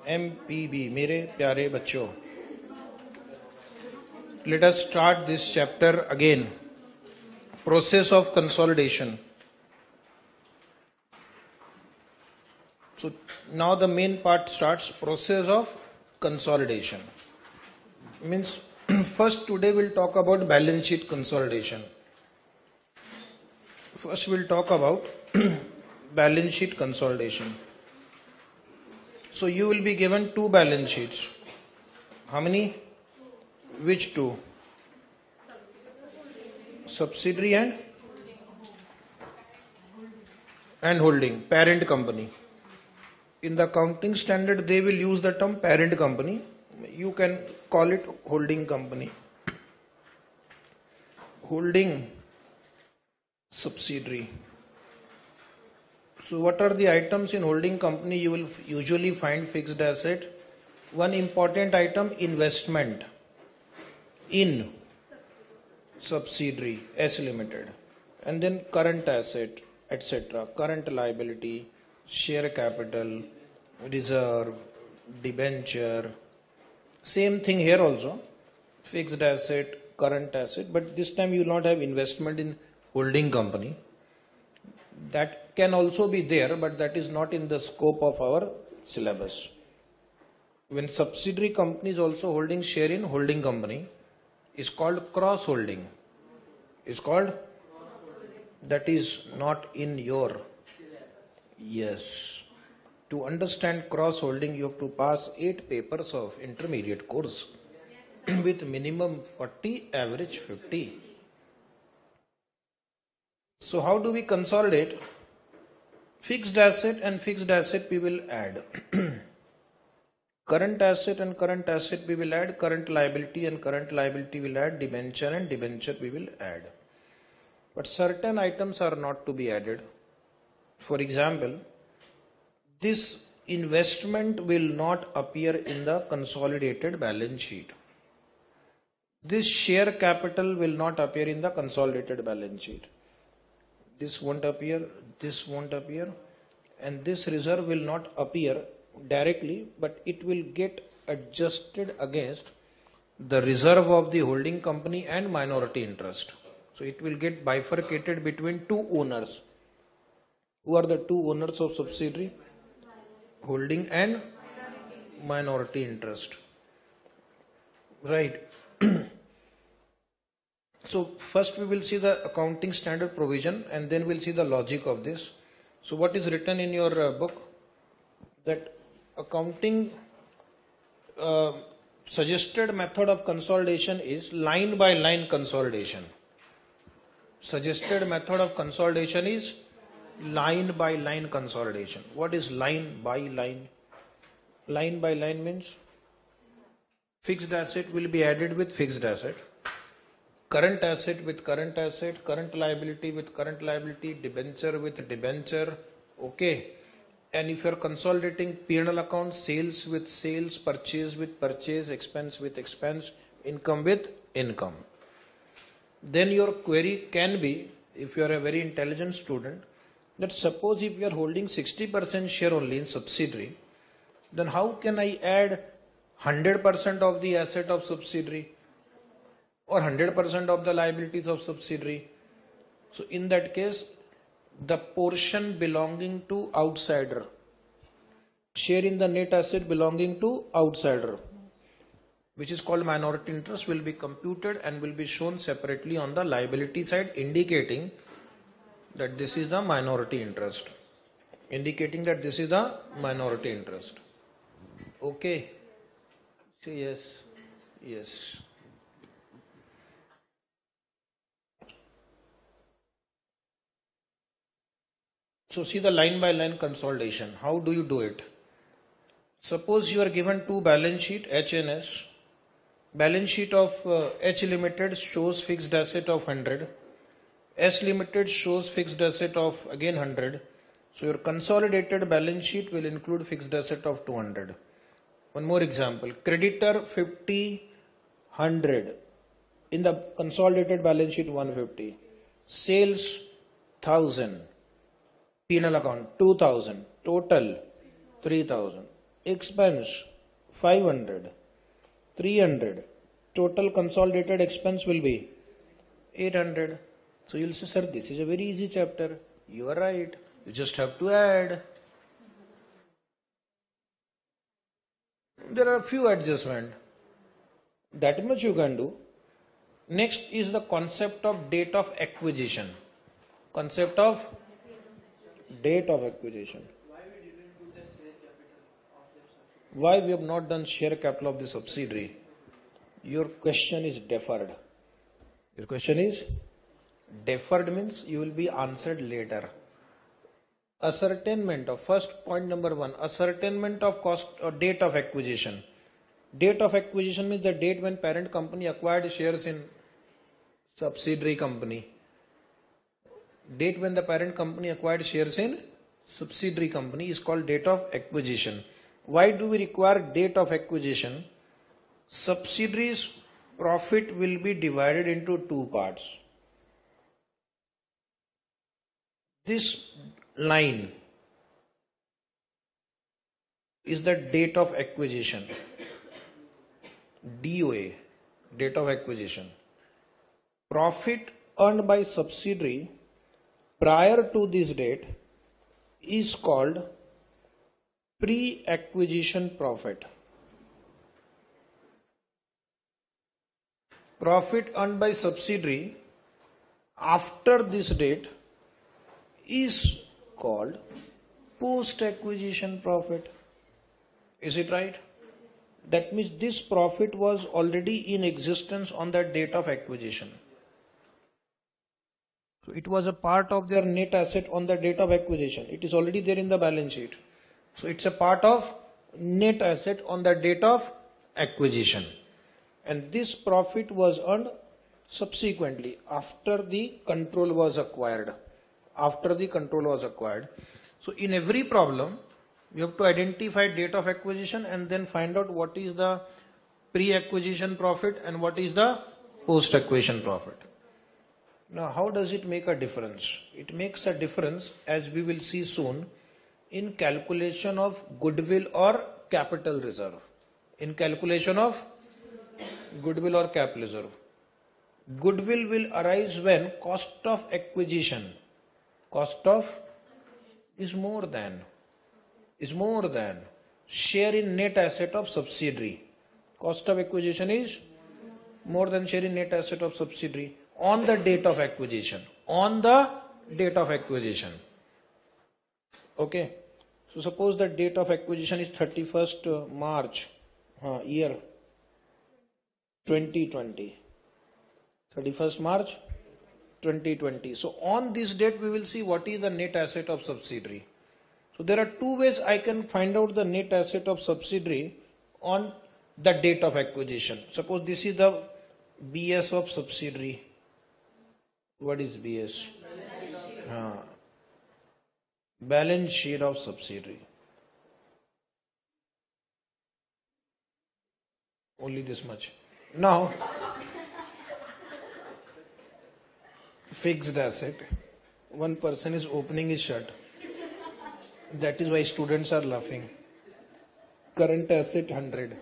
MPB मेरे प्यारे बच्चों, let us start this chapter again. Process of consolidation. So now the main part starts. Process of consolidation means first today we'll talk about balance sheet consolidation. First we'll talk about balance sheet consolidation. So you will be given two balance sheets. How many? Which two? Subsidiary and holding, parent company. In the accounting standard they will use the term parent company. You can call it holding company. Holding subsidiary. So what are the items in holding company? You will usually find fixed asset. One important item, investment in subsidiary S Limited, and then current asset, etc. Current liability, share capital, reserve, debenture. Same thing here also, fixed asset, current asset, but this time you will not have investment in holding company. That can also be there, but that is not in the scope of our syllabus. When subsidiary company is also holding share in holding company, is called cross holding. That is not in your. Yes. To understand cross holding, you have to pass 8 papers of intermediate course with minimum 40, average 50. So how do we consolidate? Fixed asset and fixed asset we will add. Current asset and current asset we will add. Current liability and current liability will add. Debenture and debenture we will add. But certain items are not to be added. For example, this investment will not appear in the consolidated balance sheet. This share capital will not appear in the consolidated balance sheet. This won't appear, and this reserve will not appear directly, but it will get adjusted against the reserve of the holding company and minority interest. So it will get bifurcated between two owners. Who are the two owners of subsidiary? Holding and minority interest. Right. So first we will see the accounting standard provision and then we'll see the logic of this. So what is written in your book? That accounting suggested method of consolidation is line by line consolidation. Suggested method of consolidation is line by line consolidation. What is line by line? Line by line means fixed asset will be added with fixed asset. Current asset with current asset, current liability with current liability, debenture with debenture, okay. And if you are consolidating P&L account, sales with sales, purchase with purchase, expense with expense, income with income. Then your query can be, if you are a very intelligent student, that suppose if you are holding 60% share only in subsidiary, then how can I add 100% of the asset of subsidiary? Or 100% of the liabilities of subsidiary. So in that case, the portion belonging to outsider, share in the net asset belonging to outsider, which is called minority interest, will be computed and will be shown separately on the liability side, indicating that this is the minority interest. Okay. So yes. So see the line by line consolidation. How do you do it? Suppose you are given two balance sheet, H and S. Balance sheet of H Limited shows fixed asset of 100. S Limited shows fixed asset of again 100. So your consolidated balance sheet will include fixed asset of 200. One more example. Creditor 50, 100. In the consolidated balance sheet 150. Sales 1000. P&L account 2000, total 3000. expense 500, 300, total consolidated expense will be 800. So you'll say, sir, this is a very easy chapter. You are right. You just have to add. There are a few adjustments. That much you can do. Next is the concept of date of acquisition. Concept of date of acquisition. Why we have not done share capital of the subsidiary? Your question is deferred. Your question is deferred means you will be answered later. Ascertainment of first point number 1, ascertainment of cost or date of acquisition. Date of acquisition means the date when parent company acquired shares in subsidiary company. Date when the parent company acquired shares in subsidiary company is called date of acquisition. Why do we require date of acquisition? Subsidiaries profit will be divided into two parts. This line is the date of acquisition. DOA, date of acquisition. Profit earned by subsidiary prior to this date is called pre-acquisition profit. Profit earned by subsidiary after this date is called post-acquisition profit. Is it right? That means this profit was already in existence on the date of acquisition. So it was a part of their net asset on the date of acquisition. It is already there in the balance sheet. So it's a part of net asset on the date of acquisition. And this profit was earned subsequently after the control was acquired. After the control was acquired. So in every problem, you have to identify date of acquisition and then find out what is the pre-acquisition profit and what is the post-acquisition profit. Now, how does it make a difference? It makes a difference, as we will see soon, in calculation of goodwill or capital reserve. In calculation of goodwill or capital reserve. Goodwill will arise when cost of acquisition, cost of is more than share in net asset of subsidiary. Cost of acquisition is more than share in net asset of subsidiary on the date of acquisition. On the date of acquisition. Okay. So suppose the date of acquisition is 31st March year 2020. 31st March 2020. So on this date we will see what is the net asset of subsidiary. So there are two ways I can find out the net asset of subsidiary on the date of acquisition. Suppose this is the BS of subsidiary. What is BS? Balance sheet of subsidiary. Only this much. Now, fixed asset. One person is opening his shirt. That is why students are laughing. Current asset 100.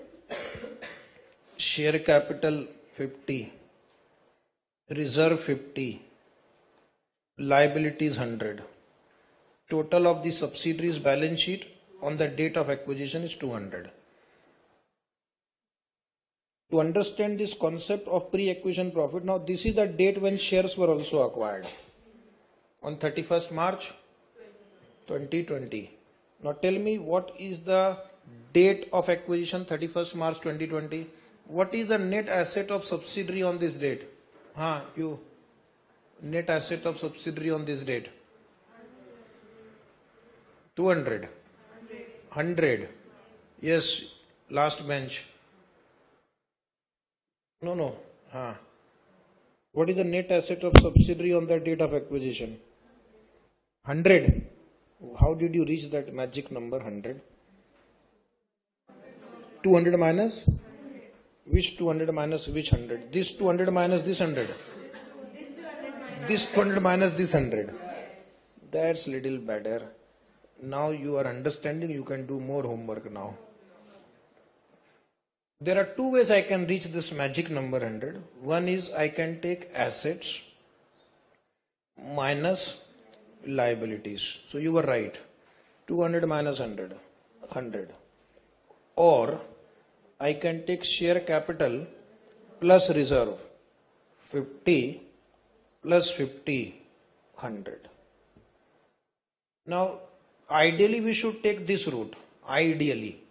Share capital 50. Reserve 50. Liabilities 100. Total of the subsidiaries balance sheet on the date of acquisition is 200. To understand this concept of pre-acquisition profit, now this is the date when shares were also acquired. On 31st March 2020. Now tell me what is the date of acquisition 31st March 2020. What is the net asset of subsidiary on this date? You. Net asset of subsidiary on this date. 200. 100. Yes, last bench. No. What is the net asset of subsidiary on the date of acquisition? 100. How did you reach that magic number 100? 200 minus? Which 200 minus which 100? This 200 minus this 100. This 200 minus this 100. That's little better. Now you are understanding, you can do more homework now. There are two ways I can reach this magic number 100. One is I can take assets minus liabilities. So you were right. 200 minus 100, 100. Or I can take share capital plus reserve, 50 plus 50, 100. Now, ideally we should take this route. Ideally.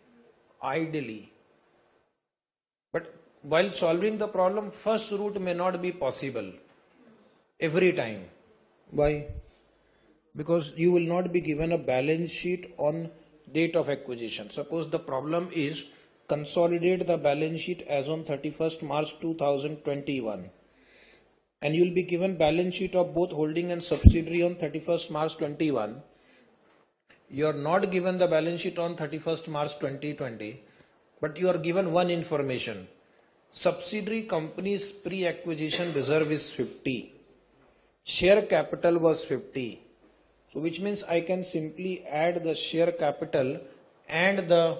But while solving the problem, first route may not be possible every time. Why? Because you will not be given a balance sheet on date of acquisition. Suppose the problem is consolidate the balance sheet as on 31st March 2021. And you will be given balance sheet of both holding and subsidiary on 31st March 21. You are not given the balance sheet on 31st March 2020, but you are given one information. Subsidiary company's pre-acquisition reserve is 50. Share capital was 50. So which means I can simply add the share capital and the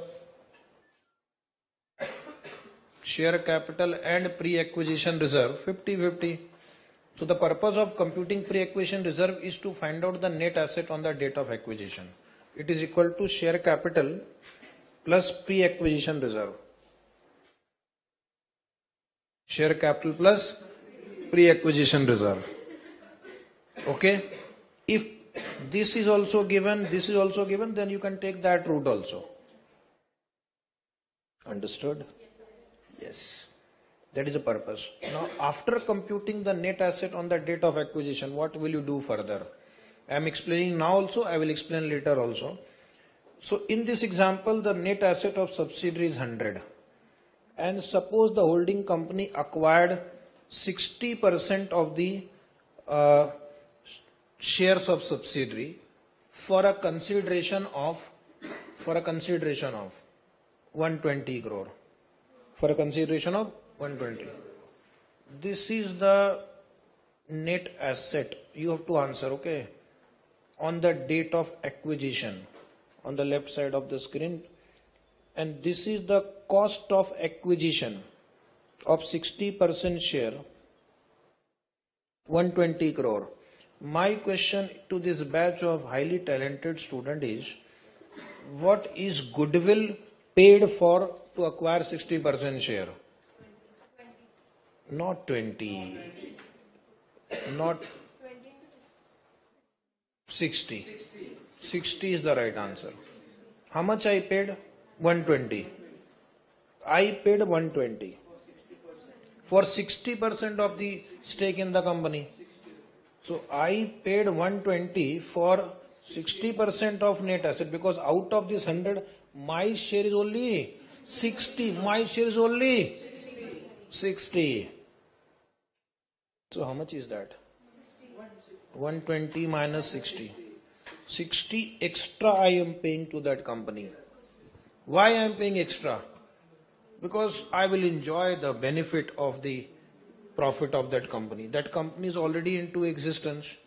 pre-acquisition reserve 50-50. So the purpose of computing pre-acquisition reserve is to find out the net asset on the date of acquisition. It is equal to share capital plus pre-acquisition reserve. Share capital plus pre-acquisition reserve. Okay? If this is also given, then you can take that route also. Understood? Yes. That is the purpose. Now, after computing the net asset on the date of acquisition, what will you do further? I am explaining now also, I will explain later also. So, in this example, the net asset of subsidiary is 100. And suppose the holding company acquired 60% of the shares of subsidiary for a consideration of 120 crore. For a consideration of 120. This is the net asset. You have to answer, okay? On the date of acquisition, on the left side of the screen. And this is the cost of acquisition of 60% share, 120 crore. My question to this batch of highly talented students is, what is goodwill paid for to acquire 60% share? Not 20, not 60. 60 is the right answer. How much I paid? 120. I paid 120 for 60% of the stake in the company. So I paid 120 for 60% of net asset, because out of this 100, my share is only 60. My share is only 60. So how much is that? 120 minus 60. 60 extra I am paying to that company. Why I am paying extra? Because I will enjoy the benefit of the profit of that company. That company is already into existence.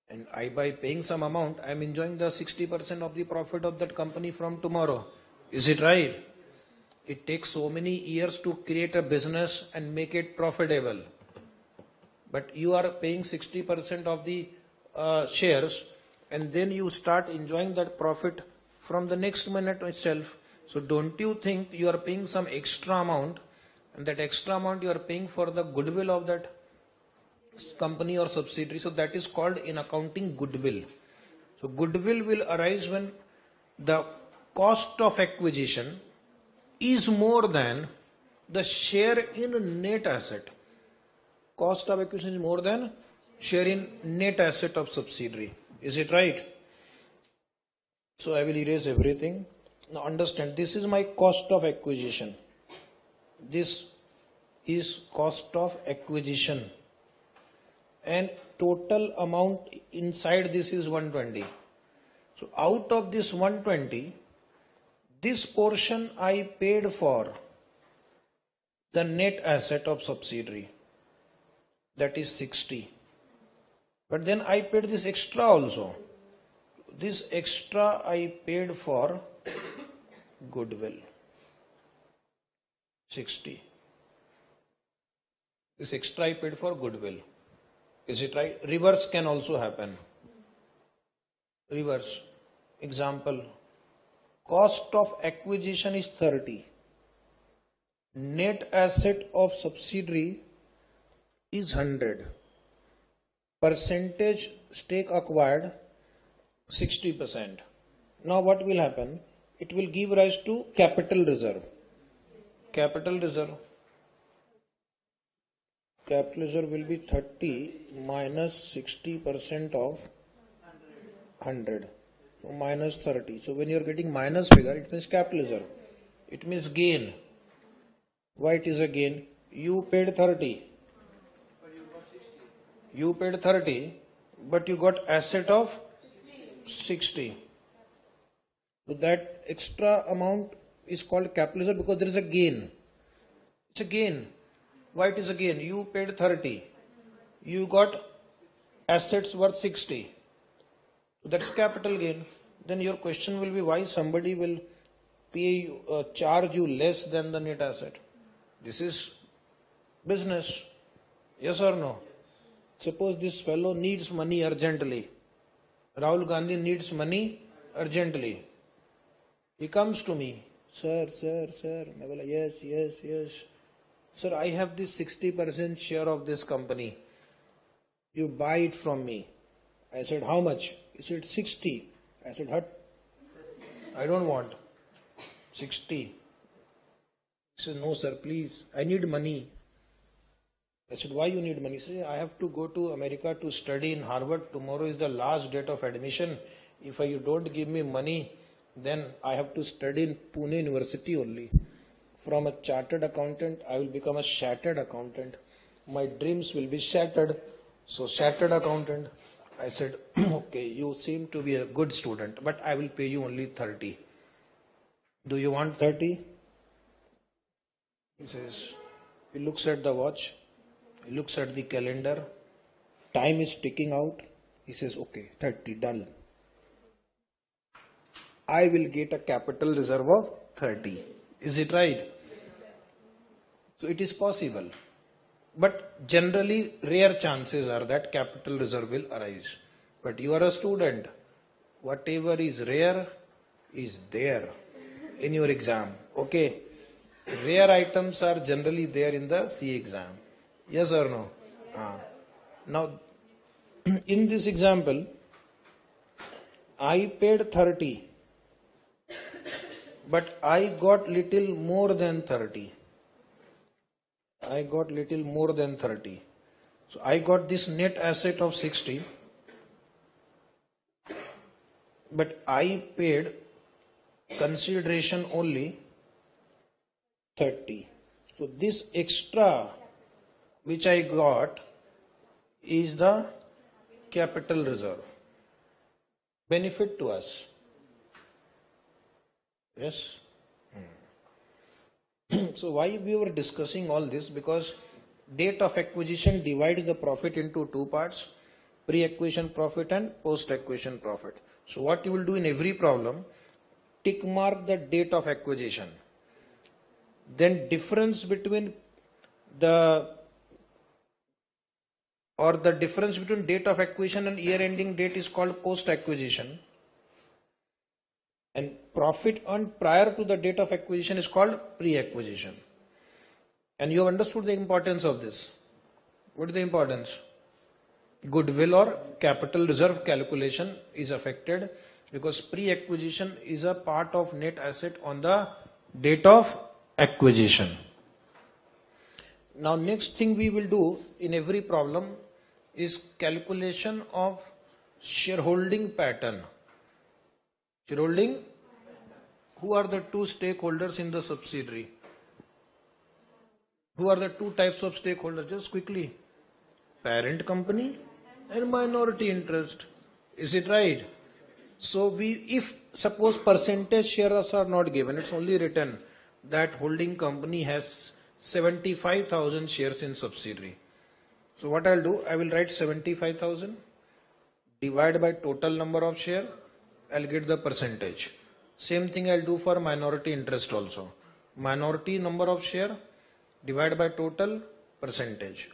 And by paying some amount, I am enjoying the 60% of the profit of that company from tomorrow. Is it right? It takes so many years to create a business and make it profitable. But you are paying 60% of the shares, and then you start enjoying that profit from the next minute itself. So don't you think you are paying some extra amount, and that extra amount you are paying for the goodwill of that company or subsidiary? So that is called in accounting goodwill. So goodwill will arise when the cost of acquisition is more than the share in net asset. Cost of acquisition is more than share in net asset of subsidiary. Is it right? So I will erase everything. Now understand, this is my cost of acquisition. This is cost of acquisition. And total amount inside this is 120. So out of this 120, this portion I paid for the net asset of subsidiary. That is 60. But then I paid this extra also. This extra I paid for goodwill. 60. This extra I paid for goodwill. Is it right? Reverse can also happen. Reverse. Example. Cost of acquisition is 30. Net asset of subsidiary is 100. Percentage stake acquired 60%. Now what will happen? It will give rise to capital reserve. Capital reserve. Capital reserve will be 30 minus 60% of 100. So minus 30. So when you are getting minus figure, it means capital reserve. It means gain. Why it is a gain? You paid 30. You paid 30, but you got asset of 60. So that extra amount is called capital reserve because there is a gain. It's a gain. Why it is a gain? You paid 30. You got assets worth 60. So that's capital gain. Then your question will be why somebody will pay you, charge you less than the net asset. This is business. Yes or no? Suppose this fellow needs money urgently. Rahul Gandhi needs money urgently. He comes to me. Sir. I will, yes. Sir, I have this 60% share of this company. You buy it from me. I said, how much? He said, 60. I said, hut. I don't want. 60. He said, no sir, please. I need money. I said, why you need money? He said, I have to go to America to study in Harvard. Tomorrow is the last date of admission. If you don't give me money, then I have to study in Pune University only. From a chartered accountant, I will become a shattered accountant. My dreams will be shattered. So shattered accountant. I said, okay, you seem to be a good student, but I will pay you only 30. Do you want 30? He says, he looks at the watch. He looks at the calendar. Time is ticking out. He says, okay, 30, done. I will get a capital reserve of 30. Is it right? So it is possible. But generally, rare chances are that capital reserve will arise. But you are a student. Whatever is rare is there in your exam. Okay. Rare items are generally there in the C exam. Yes or no? Now, in this example, I paid 30, but I got little more than 30. I got little more than 30. So I got this net asset of 60, but I paid consideration only 30. So this extra which I got is the capital reserve. Benefit to us. Yes. So why we were discussing all this? Because date of acquisition divides the profit into two parts, pre-acquisition profit and post-acquisition profit. So what you will do in every problem, tick mark the date of acquisition. Then difference between the difference between date of acquisition and year ending date is called post-acquisition. And profit earned prior to the date of acquisition is called pre-acquisition. And you have understood the importance of this. What is the importance? Goodwill or capital reserve calculation is affected because pre-acquisition is a part of net asset on the date of acquisition. Now next thing we will do in every problem is calculation of shareholding pattern. Shareholding, who are the two stakeholders in the subsidiary? Who are the two types of stakeholders? Just quickly. Parent company and minority interest. Is it right? So if suppose percentage shares are not given, it's only written that holding company has 75,000 shares in subsidiary. So what I'll do, I will write 75,000 divide by total number of share. I'll get the percentage. Same thing I'll do for minority interest also. Minority number of share divided by total percentage.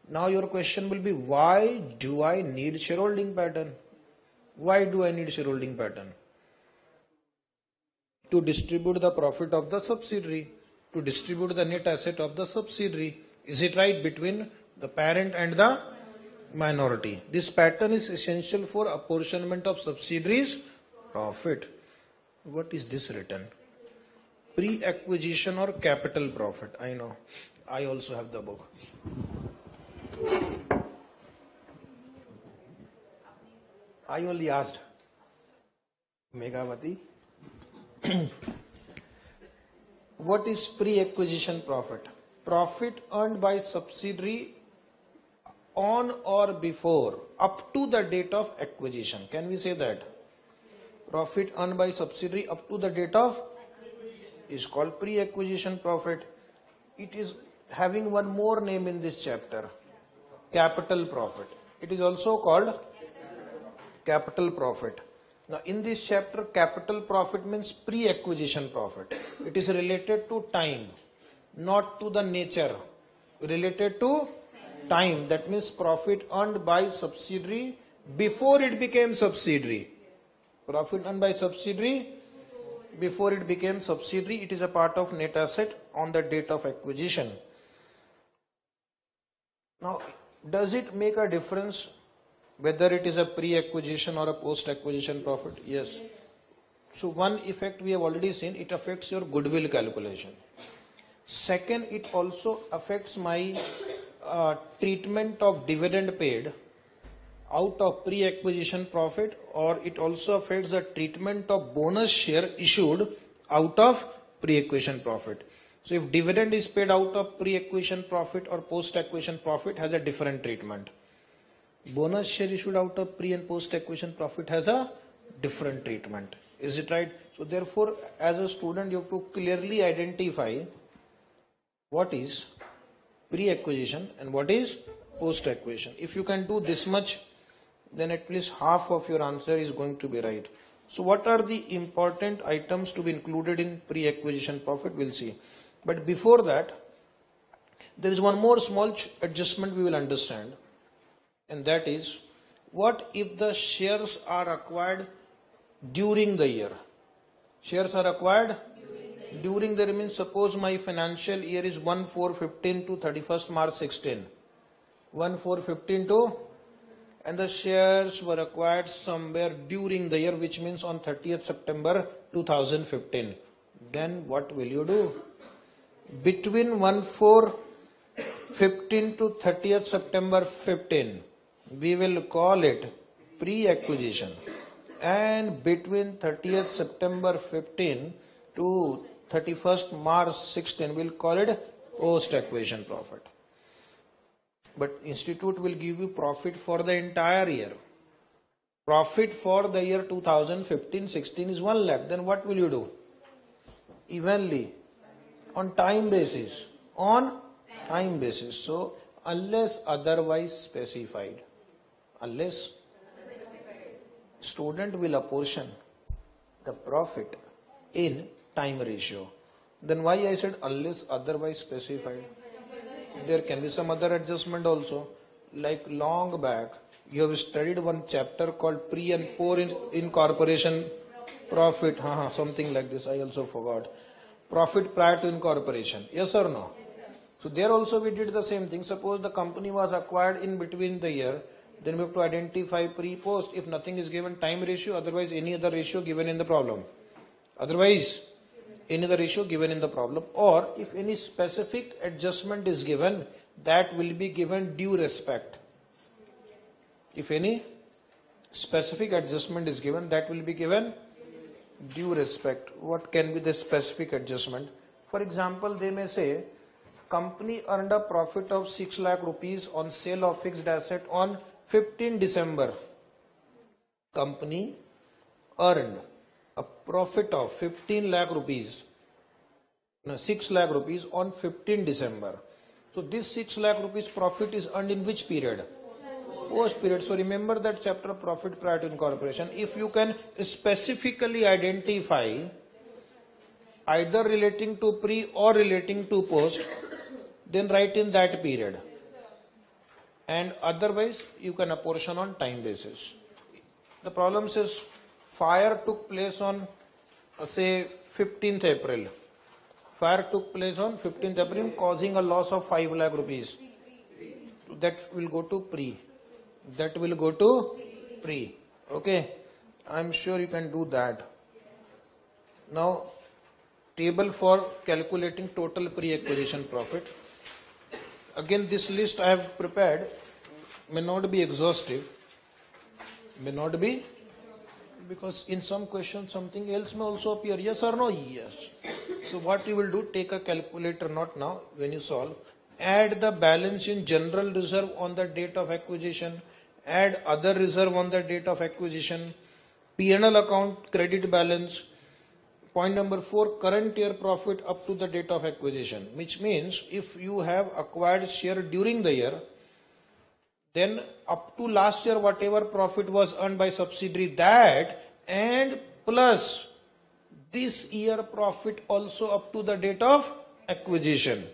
Now your question will be, why do I need shareholding pattern? Why do I need shareholding pattern? To distribute the profit of the subsidiary, to distribute the net asset of the subsidiary. Is it right? Between the parent and the minority. This pattern is essential for apportionment of subsidiaries profit. What is this written? Pre-acquisition or capital profit. I know. I also have the book. I only asked. Megawati. What is pre-acquisition profit? Profit earned by subsidiary on or before, up to the date of acquisition. Can we say that? Profit earned by subsidiary up to the date of is called pre-acquisition profit. It is having one more name in this chapter, capital profit. It is also called capital profit. Now in this chapter, capital profit means pre-acquisition profit. It is related to time, not to the nature. Related to time. That means profit earned by subsidiary before it became subsidiary. Profit earned by subsidiary before it became subsidiary. It is a part of net asset on the date of acquisition. Now, does it make a difference whether it is a pre-acquisition or a post-acquisition profit? Yes. So one effect we have already seen, it affects your goodwill calculation. Second, it also affects my treatment of dividend paid out of pre-acquisition profit, or it also affects the treatment of bonus share issued out of pre-acquisition profit. So if dividend is paid out of pre-acquisition profit or post-acquisition profit, has a different treatment. Bonus share issued out of pre and post-acquisition profit has a different treatment. Is it right? So therefore, as a student, you have to clearly identify what is pre-acquisition and what is post-acquisition. If you can do this much, then at least half of your answer is going to be right. So what are the important items to be included in pre-acquisition profit? We'll see. But before that, there is one more small adjustment we will understand. And that is, what if the shares are acquired during the year? Shares are acquired during the year means, suppose my financial year is 1/4/15 to 31st March 16. 1/4/15 to, and the shares were acquired somewhere during the year, which means on 30th September 2015. Then what will you do? Between 1/4/15 to 30th September 15, we will call it pre-acquisition, and between 30th September 15 to 31st March 16, we'll call it post-acquisition profit. But institute will give you profit for the entire year. Profit for the year 2015-16 is 1 lakh. Then what will you do? Evenly, on time basis. On time basis. So unless otherwise specified, unless student will apportion the profit in time ratio. Then why I said unless otherwise specified? There can be some other adjustment also. Like long back, you have studied one chapter called pre and post incorporation profit. Something like this, I also forgot. Profit prior to incorporation. Yes or no? So there also we did the same thing. Suppose the company was acquired in between the year, then we have to identify pre-post. If nothing is given, time ratio, otherwise any other ratio given in the problem. Otherwise, any other ratio given in the problem. Or if any specific adjustment is given, that will be given due respect. If any specific adjustment is given, that will be given due respect. What can be the specific adjustment? For example, they may say, company earned a profit of 6 lakh rupees on sale of fixed asset on 15 December. Company earned a profit of 15 lakh rupees, 6 lakh rupees on 15 December. So this 6 lakh rupees profit is earned in which period? Post period. So remember that chapter, profit prior to incorporation. If you can specifically identify either relating to pre or relating to post, then write in that period. And otherwise, you can apportion on time basis. The problem is fire took place on, say, 15th April. Fire took place on 15th April, causing a loss of 5 lakh rupees. That will go to pre. That will go to pre. Okay. I'm sure you can do that. Now, table for calculating total pre-acquisition profit. Again, this list I have prepared may not be exhaustive. May not be, because in some questions something else may also appear. Yes or no? Yes. So what you will do, take a calculator, not now, when you solve, add the balance in general reserve on the date of acquisition, add other reserve on the date of acquisition, P&L account credit balance. Point number 4, current year profit up to the date of acquisition, which means if you have acquired share during the year, then up to last year whatever profit was earned by subsidiary, that and plus this year profit also up to the date of acquisition.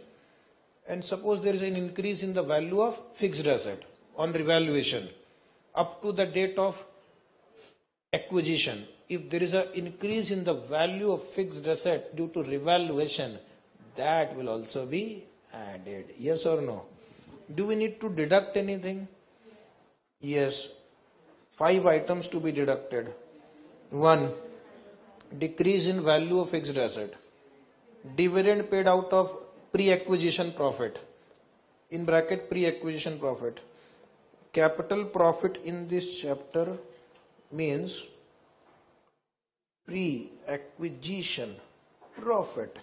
And suppose there is an increase in the value of fixed asset on revaluation up to the date of acquisition. If there is an increase in the value of fixed asset due to revaluation, that will also be added. Yes or no? Do we need to deduct anything? Yes. 5 items to be deducted. 1. Decrease in value of fixed asset. Dividend paid out of pre-acquisition profit. In bracket pre-acquisition profit. Capital profit in this chapter means pre-acquisition profit.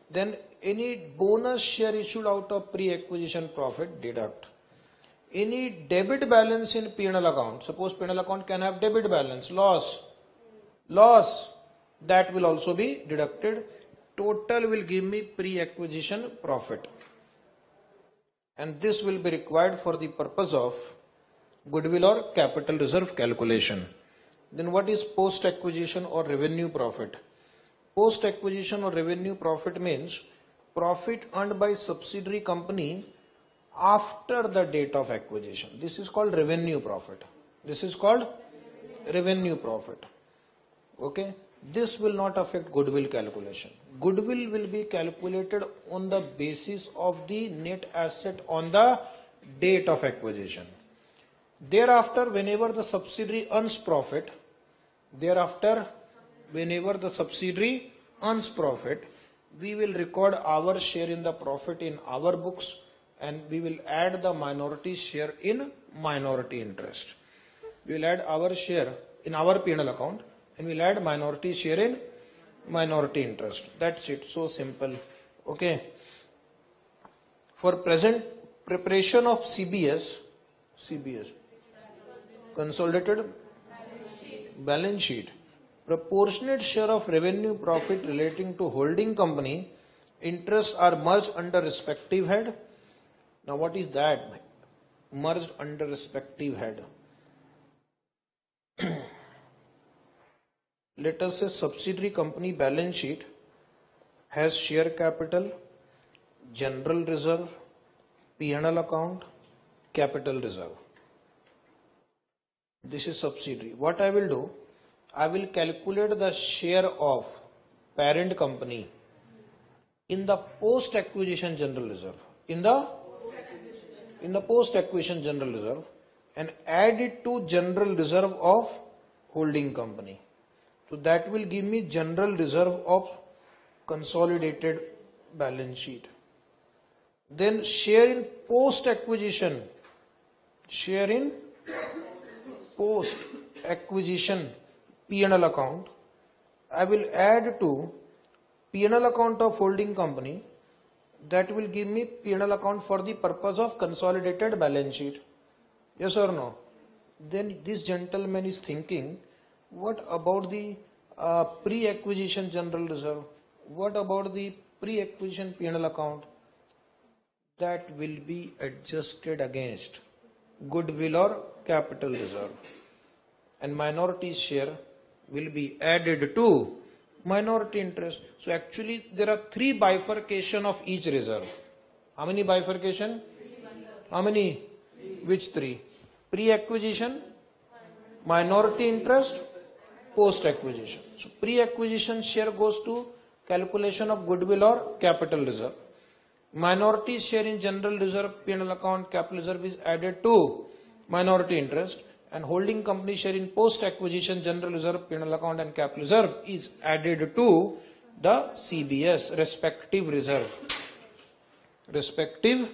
Then any bonus share issued out of pre-acquisition profit, deduct. Any debit balance in P&L account, suppose P&L account can have debit balance, loss, that will also be deducted. Total will give me pre-acquisition profit. And this will be required for the purpose of goodwill or capital reserve calculation. Then what is post-acquisition or revenue profit? Post-acquisition or revenue profit means profit earned by subsidiary company after the date of acquisition. This is called revenue profit. This is called revenue profit. Okay. This will not affect goodwill calculation. Goodwill will be calculated on the basis of the net asset on the date of acquisition. Thereafter, whenever the subsidiary earns profit, we will record our share in the profit in our books, and we will add the minority share in minority interest. We will add our share in our P&L account, and we'll add minority share in minority interest. That's it. So simple. Okay. For present preparation of CBS, consolidated balance sheet, proportionate share of revenue profit relating to holding company, interests are merged under respective head. Now what is that? Merged under respective head. Let us say subsidiary company balance sheet has share capital, general reserve, P&L account, capital reserve. This is subsidiary. What I will do, I will calculate the share of parent company in the post-acquisition general reserve. In the post-acquisition general reserve, and add it to general reserve of holding company. So that will give me general reserve of consolidated balance sheet. Then share in post-acquisition, P&L account, I will add to P&L account of holding company. That will give me P&L account for the purpose of consolidated balance sheet. Yes or no? Then this gentleman is thinking, what about the pre-acquisition general reserve? What about the pre-acquisition P&L account? That will be adjusted against goodwill or capital reserve. And minority share will be added to Minority interest. So actually there are three bifurcation of each reserve. How many bifurcation? How many? Which three? Pre-acquisition, minority interest, post-acquisition. So pre-acquisition share goes to calculation of goodwill or capital reserve. Minority share in general reserve, P&L account, capital reserve is added to minority interest, and holding company share in post-acquisition general reserve, P&L account and capital reserve is added to the CBS, respective reserve. Respective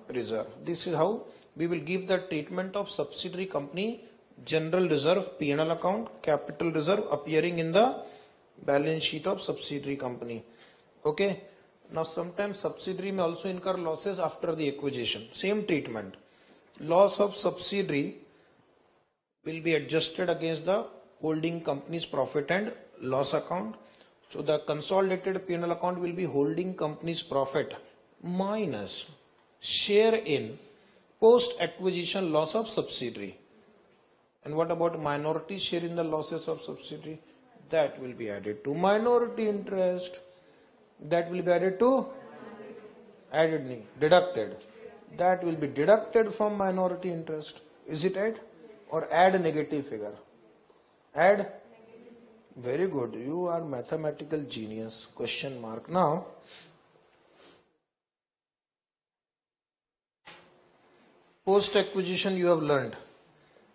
reserve. This is how we will give the treatment of subsidiary company general reserve, P&L account, capital reserve appearing in the balance sheet of subsidiary company. Okay. Now sometimes subsidiary may also incur losses after the acquisition. Same treatment. Loss of subsidiary will be adjusted against the holding company's profit and loss account. So the consolidated P&L account will be holding company's profit minus share in post-acquisition loss of subsidiary. And what about minority share in the losses of subsidiary? That will be added to minority interest. That will be added to deducted. That will be deducted from minority interest. Is it right? Or add a negative figure? Add? Very good. You are mathematical genius. Question mark. Now, post-acquisition you have learned.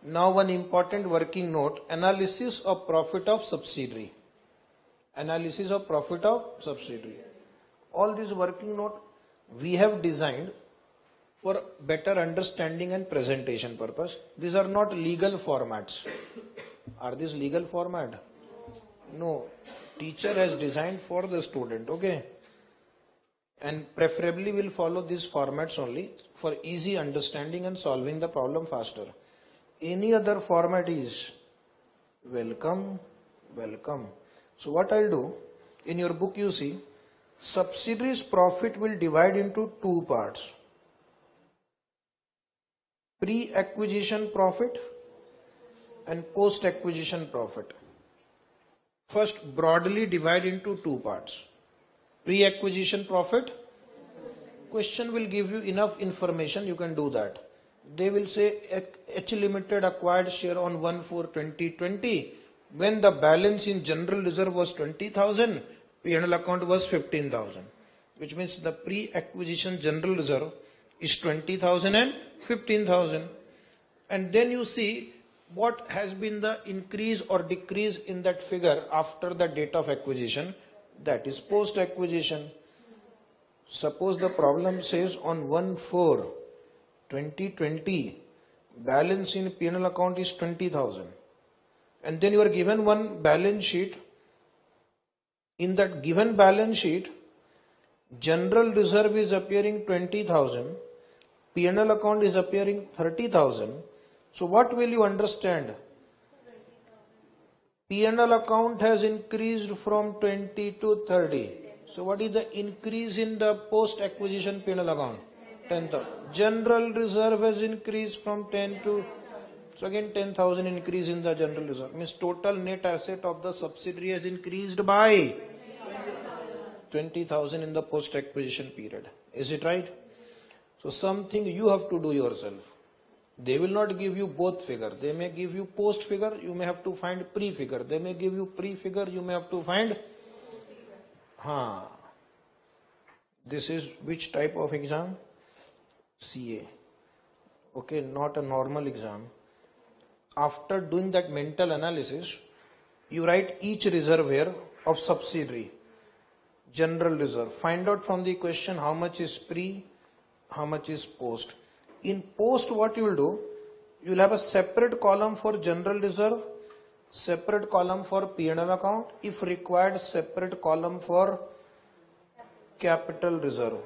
Now one important working note, analysis of profit of subsidiary. Analysis of profit of subsidiary. All these working note we have designed for better understanding and presentation purpose. These are not legal formats. Are these legal format? No. Teacher has designed for the student, okay? And preferably will follow these formats only for easy understanding and solving the problem faster. Any other format is welcome. So what I'll do, in your book you see, subsidiaries profit will divide into two parts. Pre-acquisition profit and post-acquisition profit. First, broadly divide into two parts. Pre-acquisition profit. Question will give you enough information, you can do that. They will say H Limited acquired share on 1/4/2020 when the balance in general reserve was 20,000, P&L account was 15,000, which means the pre-acquisition general reserve is 20,000 and 15,000. And then you see what has been the increase or decrease in that figure after the date of acquisition, that is post-acquisition. Suppose the problem says on 1/4/2020 balance in P&L account is 20,000, and then you are given one balance sheet. In that given balance sheet, general reserve is appearing 20,000, P&L account is appearing 30,000. So what will you understand? P&L account has increased from 20 to 30. So what is the increase in the post-acquisition P&L account? 10,000. General reserve has increased from 10 to, so again 10,000 increase in the general reserve. Means total net asset of the subsidiary has increased by 20,000 in the post-acquisition period. Is it right? So something you have to do yourself. They will not give you both figure. They may give you post figure, you may have to find pre figure. They may give you pre figure, you may have to find. This is which type of exam? CA. Okay, not a normal exam. After doing that mental analysis, you write each reservoir of subsidiary, general reserve. Find out from the question how much is pre, how much is post. In post, what you will do, you will have a separate column for general reserve, separate column for P&L account, if required separate column for capital reserve.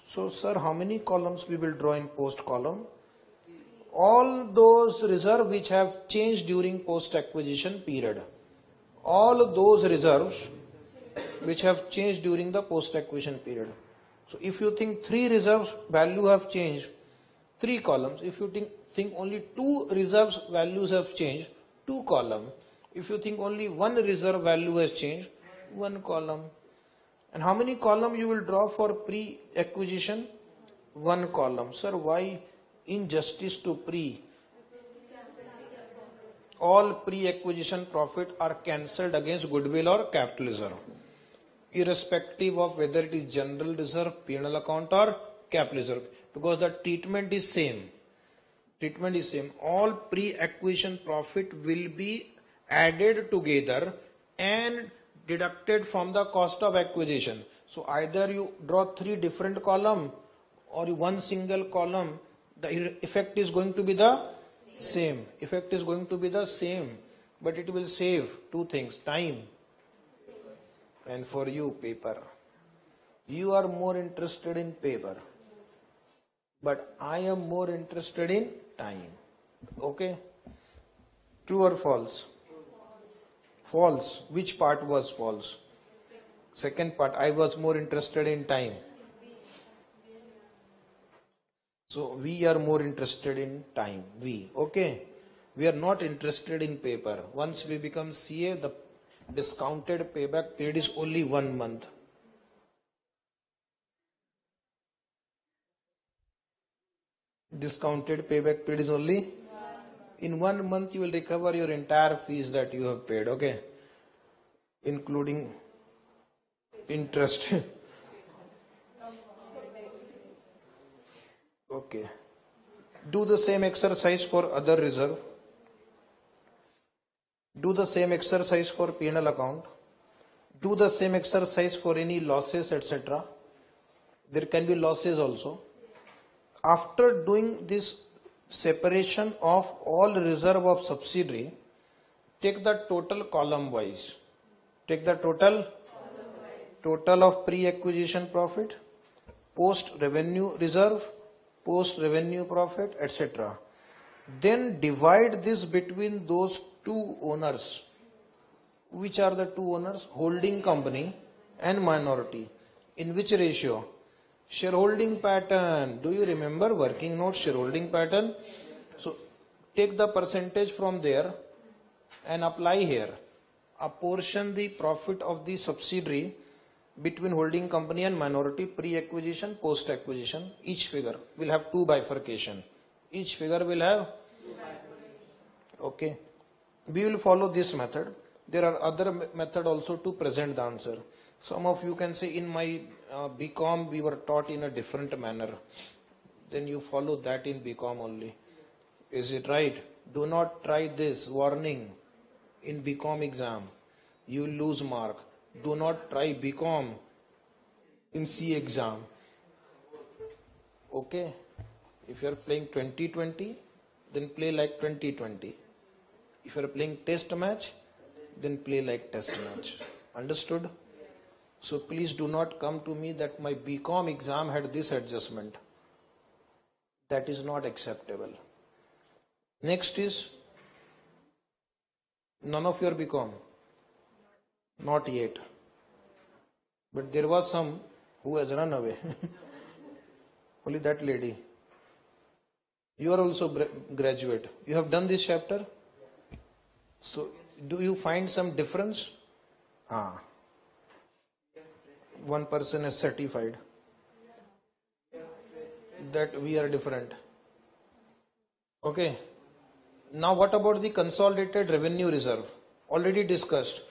So sir, how many columns we will draw in post column? All those reserves which have changed during post acquisition period. All those reserves which have changed during the post acquisition period. So if you think 3 reserves value have changed, 3 columns. If you think only 2 reserves values have changed, 2 column. If you think only one reserve value has changed, one column. And how many column you will draw for pre-acquisition? One column. Sir, why injustice to pre? All pre-acquisition profit are cancelled against goodwill or capital reserve, irrespective of whether it is general reserve, P&L account or capital reserve, because the treatment is same. Treatment is same. All pre-acquisition profit will be added together and deducted from the cost of acquisition. So either you draw three different column or one single column, the effect is going to be the same. Effect is going to be the same, but it will save two things: time and for you, paper. You are more interested in paper, but I am more interested in time. Okay? True or false? False. Which part was false? Second part, I was more interested in time. So we are more interested in time. We. Okay? We are not interested in paper. Once we become CA, the discounted payback period is only 1 month. Discounted payback period is only in 1 month. You will recover your entire fees that you have paid, okay, including interest. Okay. Do the same exercise for other reserve. Do the same exercise for P&L account. Do the same exercise for any losses, etc. There can be losses also. After doing this separation of all reserve of subsidiary, take the total column wise. Take the total of pre-acquisition profit, post-revenue reserve, post-revenue profit, etc. Then divide this between those two owners. Which are the two owners? Holding company and minority. In which ratio? Shareholding pattern. Do you remember working note shareholding pattern? So take the percentage from there and apply here. Apportion the profit of the subsidiary between holding company and minority, pre-acquisition, post-acquisition. Each figure will have two bifurcation. Each figure will have. Okay. We will follow this method. There are other method also to present the answer. Some of you can say, in my BCom we were taught in a different manner. Then you follow that in BCom only. Is it right? Do not try this. Warning. In BCom exam, you will lose mark. Do not try BCom in C exam. Okay? If you are playing 2020, then play like 2020. If you are playing test match, then play like test match. Understood? So please do not come to me that my BCom exam had this adjustment. That is not acceptable. Next is, none of your BCom. Not yet. But there was some who has run away. Only that lady. You are also graduate. You have done this chapter. So do you find some difference? One person is certified that we are different. Okay. Now what about the consolidated revenue reserve? Already discussed.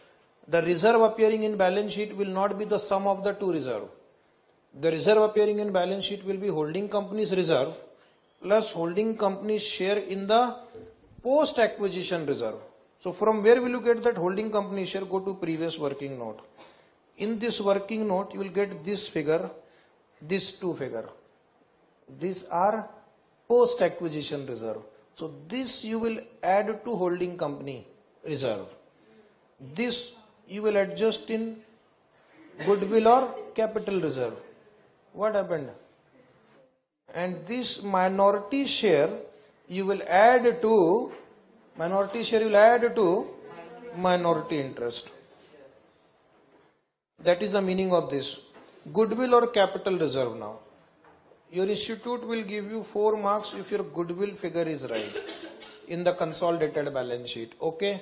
The reserve appearing in balance sheet will not be the sum of the two reserve. The reserve appearing in balance sheet will be holding company's reserve plus holding company's share in the post acquisition reserve. So from where will you get that holding company share? Go to previous working note. In this working note you will get this figure, this two figure. These are post acquisition reserve. So this you will add to holding company reserve. This you will adjust in goodwill or capital reserve. What happened? And this minority share you will add to minority interest. That is the meaning of this. Goodwill or capital reserve now. Your institute will give you 4 marks if your goodwill figure is right in the consolidated balance sheet. Okay.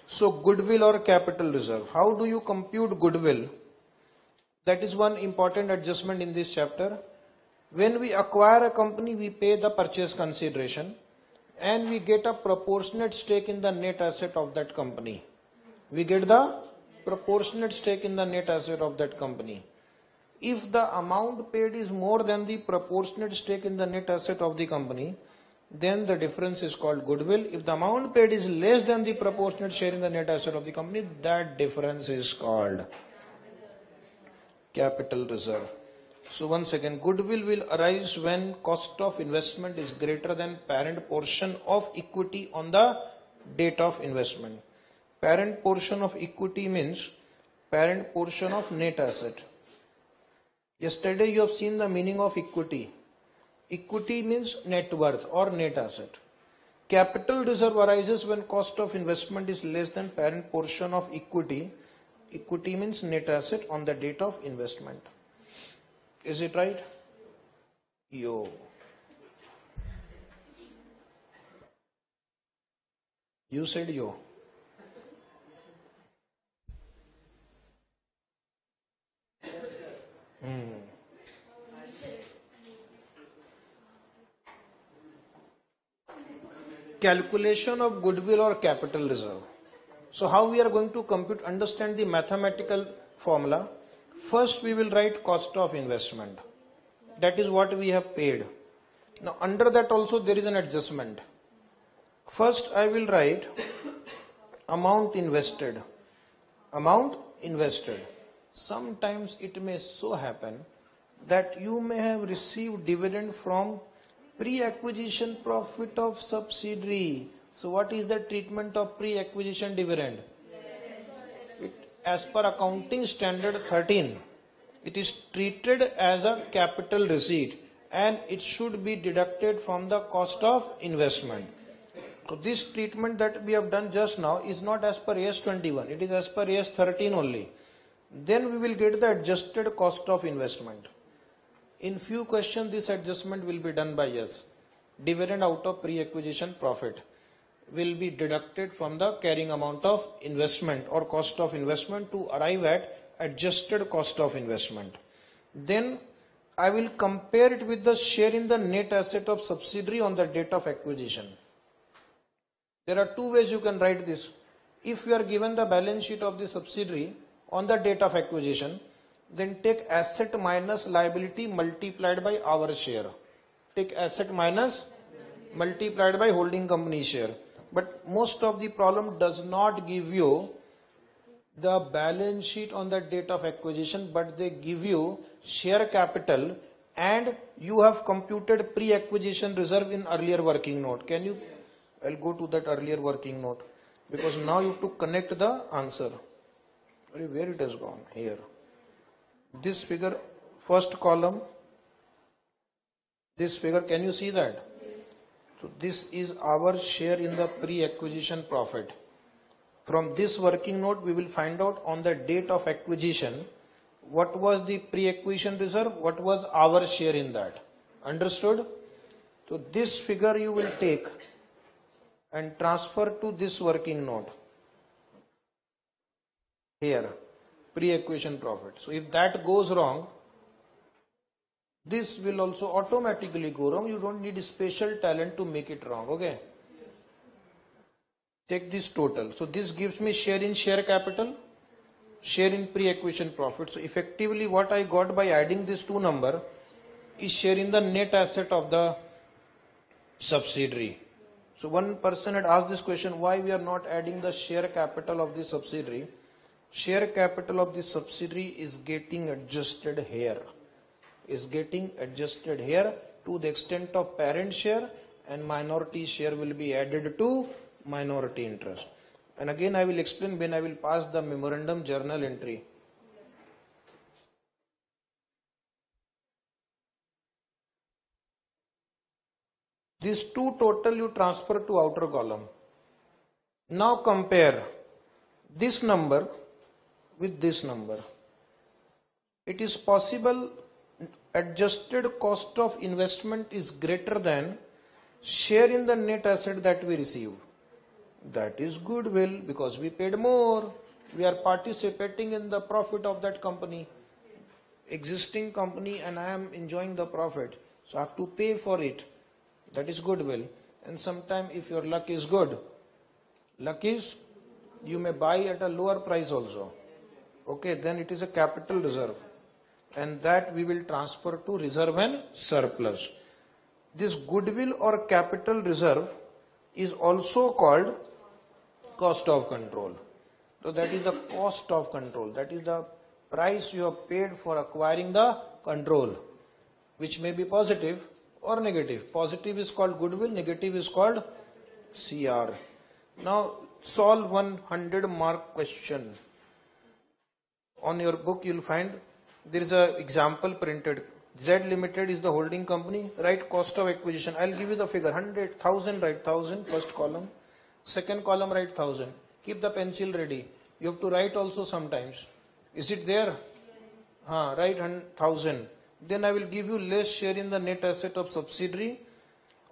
So goodwill or capital reserve. How do you compute goodwill? That is one important adjustment in this chapter. When we acquire a company, we pay the purchase consideration and we get a proportionate stake in the net asset of that company. We get the proportionate stake in the net asset of that company. If the amount paid is more than the proportionate stake in the net asset of the company, then the difference is called goodwill. If the amount paid is less than the proportionate share in the net asset of the company, that difference is called capital reserve. So once again, goodwill will arise when cost of investment is greater than parent portion of equity on the date of investment. Parent portion of equity means parent portion of net asset. Yesterday you have seen the meaning of equity. Equity means net worth or net asset. Capital reserve arises when cost of investment is less than parent portion of equity. Equity means net asset on the date of investment. Is it right? Yo. You said yo. Calculation of goodwill or capital reserve. So how we are going to compute, understand the mathematical formula. First we will write cost of investment. That is what we have paid. Now under that also there is an adjustment. First I will write amount invested. Amount invested. Sometimes it may so happen that you may have received dividend from pre-acquisition profit of subsidiary. So what is the treatment of pre-acquisition dividend? As per accounting standard 13, it is treated as a capital receipt and it should be deducted from the cost of investment. So this treatment that we have done just now is not as per AS 21, it is as per AS 13 only. Then we will get the adjusted cost of investment. In few questions this adjustment will be done by us. Dividend out of pre-acquisition profit will be deducted from the carrying amount of investment or cost of investment to arrive at adjusted cost of investment. Then I will compare it with the share in the net asset of subsidiary on the date of acquisition. There are two ways you can write this. If you are given the balance sheet of the subsidiary on the date of acquisition, then take asset minus liability multiplied by our share. Take asset minus multiplied by holding company share. But most of the problem does not give you the balance sheet on the date of acquisition, but they give you share capital and you have computed pre-acquisition reserve in earlier working note. Can you, I'll go to that earlier working note because now you have to connect the answer. Where it has gone? Here. This figure, first column, this figure, can you see that? So this is our share in the pre-acquisition profit. From this working note, we will find out on the date of acquisition, what was the pre-acquisition reserve, what was our share in that. Understood? So this figure you will take and transfer to this working note. Here, pre-acquisition profit. So if that goes wrong, this will also automatically go wrong. You don't need special talent to make it wrong. Okay. Take this total. So this gives me share in share capital, share in pre-acquisition profit. So effectively what I got by adding these two number is share in the net asset of the subsidiary. So one person had asked this question, why we are not adding the share capital of the subsidiary? Share capital of the subsidiary is getting adjusted here. Is getting adjusted here to the extent of parent share, and minority share will be added to minority interest. And again I will explain when I will pass the memorandum journal entry. These two total you transfer to outer column. Now compare this number with this number. It is possible adjusted cost of investment is greater than share in the net asset that we receive. That is goodwill because we paid more. We are participating in the profit of that company. Existing company and I am enjoying the profit. So I have to pay for it. That is goodwill. And sometime if your luck is good, luck is you may buy at a lower price also. Okay, then it is a capital reserve. And that we will transfer to reserve and surplus. This goodwill or capital reserve is also called cost of control. So that is the cost of control. That is the price you have paid for acquiring the control, which may be positive or negative. Positive is called goodwill, negative is called CR. Now solve 100 mark question. On your book you will find there is an example printed. Z Limited is the holding company. Write cost of acquisition. I will give you the figure. 100,000, write 1000, first column. Second column, write 1000. Keep the pencil ready. You have to write also sometimes. Is it there? Write 1000. Then I will give you less share in the net asset of subsidiary.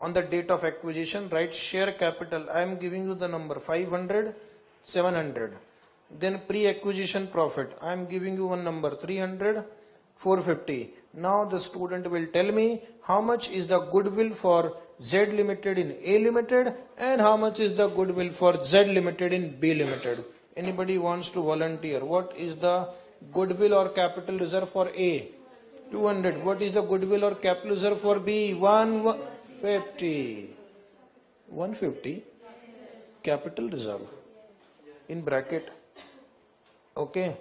On the date of acquisition, write share capital. I am giving you the number 500, 700. Then pre-acquisition profit. I am giving you one number 300, 450. Now the student will tell me how much is the goodwill for Z Limited in A Limited and how much is the goodwill for Z Limited in B Limited. Anybody wants to volunteer? What is the goodwill or capital reserve for A? 200. What is the goodwill or capital reserve for B? 150. 150 capital reserve in bracket. Okay,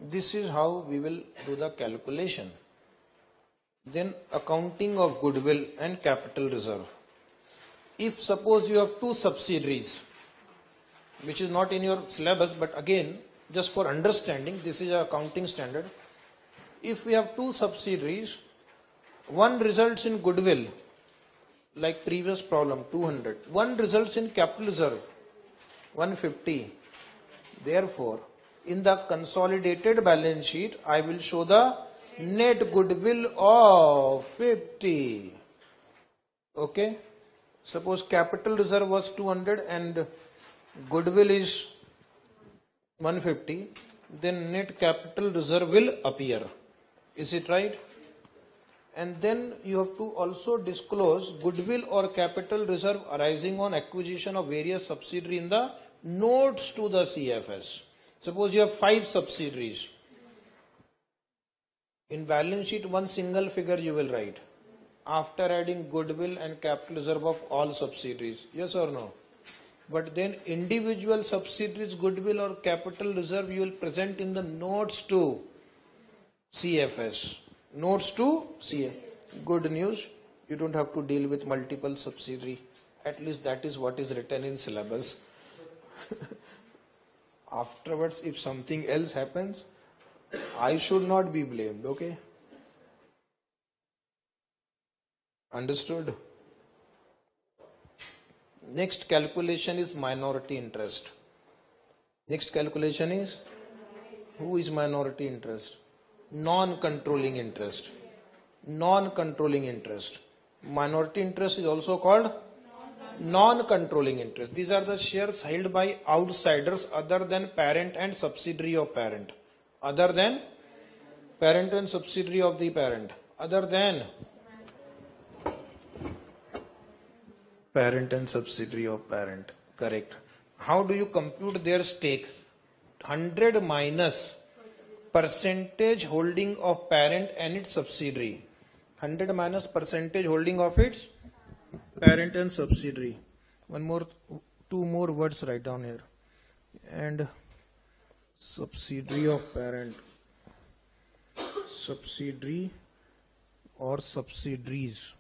this is how we will do the calculation. Then accounting of goodwill and capital reserve. If suppose you have two subsidiaries, which is not in your syllabus, but again just for understanding, this is a accounting standard. If we have two subsidiaries, one results in goodwill, like previous problem 200, one results in capital reserve 150. Therefore, in the consolidated balance sheet, I will show the net goodwill of 50. Okay. Suppose capital reserve was 200 and goodwill is 150. Then net capital reserve will appear. Is it right? And then you have to also disclose goodwill or capital reserve arising on acquisition of various subsidiaries in the notes to the CFS. Suppose you have 5 subsidiaries. In balance sheet, one single figure you will write after adding goodwill and capital reserve of all subsidiaries. Yes or no? But then individual subsidiaries goodwill or capital reserve you will present in the notes to CFS. Notes to CFS. Good news, you don't have to deal with multiple subsidiary. At least that is what is written in syllabus. Afterwards, if something else happens, I should not be blamed, okay? Understood? Next calculation is minority interest. Next calculation is, who is minority interest? Non-controlling interest. Non-controlling interest. Minority interest is also called non-controlling interest. These are the shares held by outsiders other than parent and subsidiary of parent. Other than parent and subsidiary of the parent. Other than parent and subsidiary of parent. Correct. How do you compute their stake? 100 minus percentage holding of parent and its subsidiary. 100 minus percentage holding of its parent and subsidiary. Two more words write down here. And subsidiary of parent. Subsidiary or subsidiaries.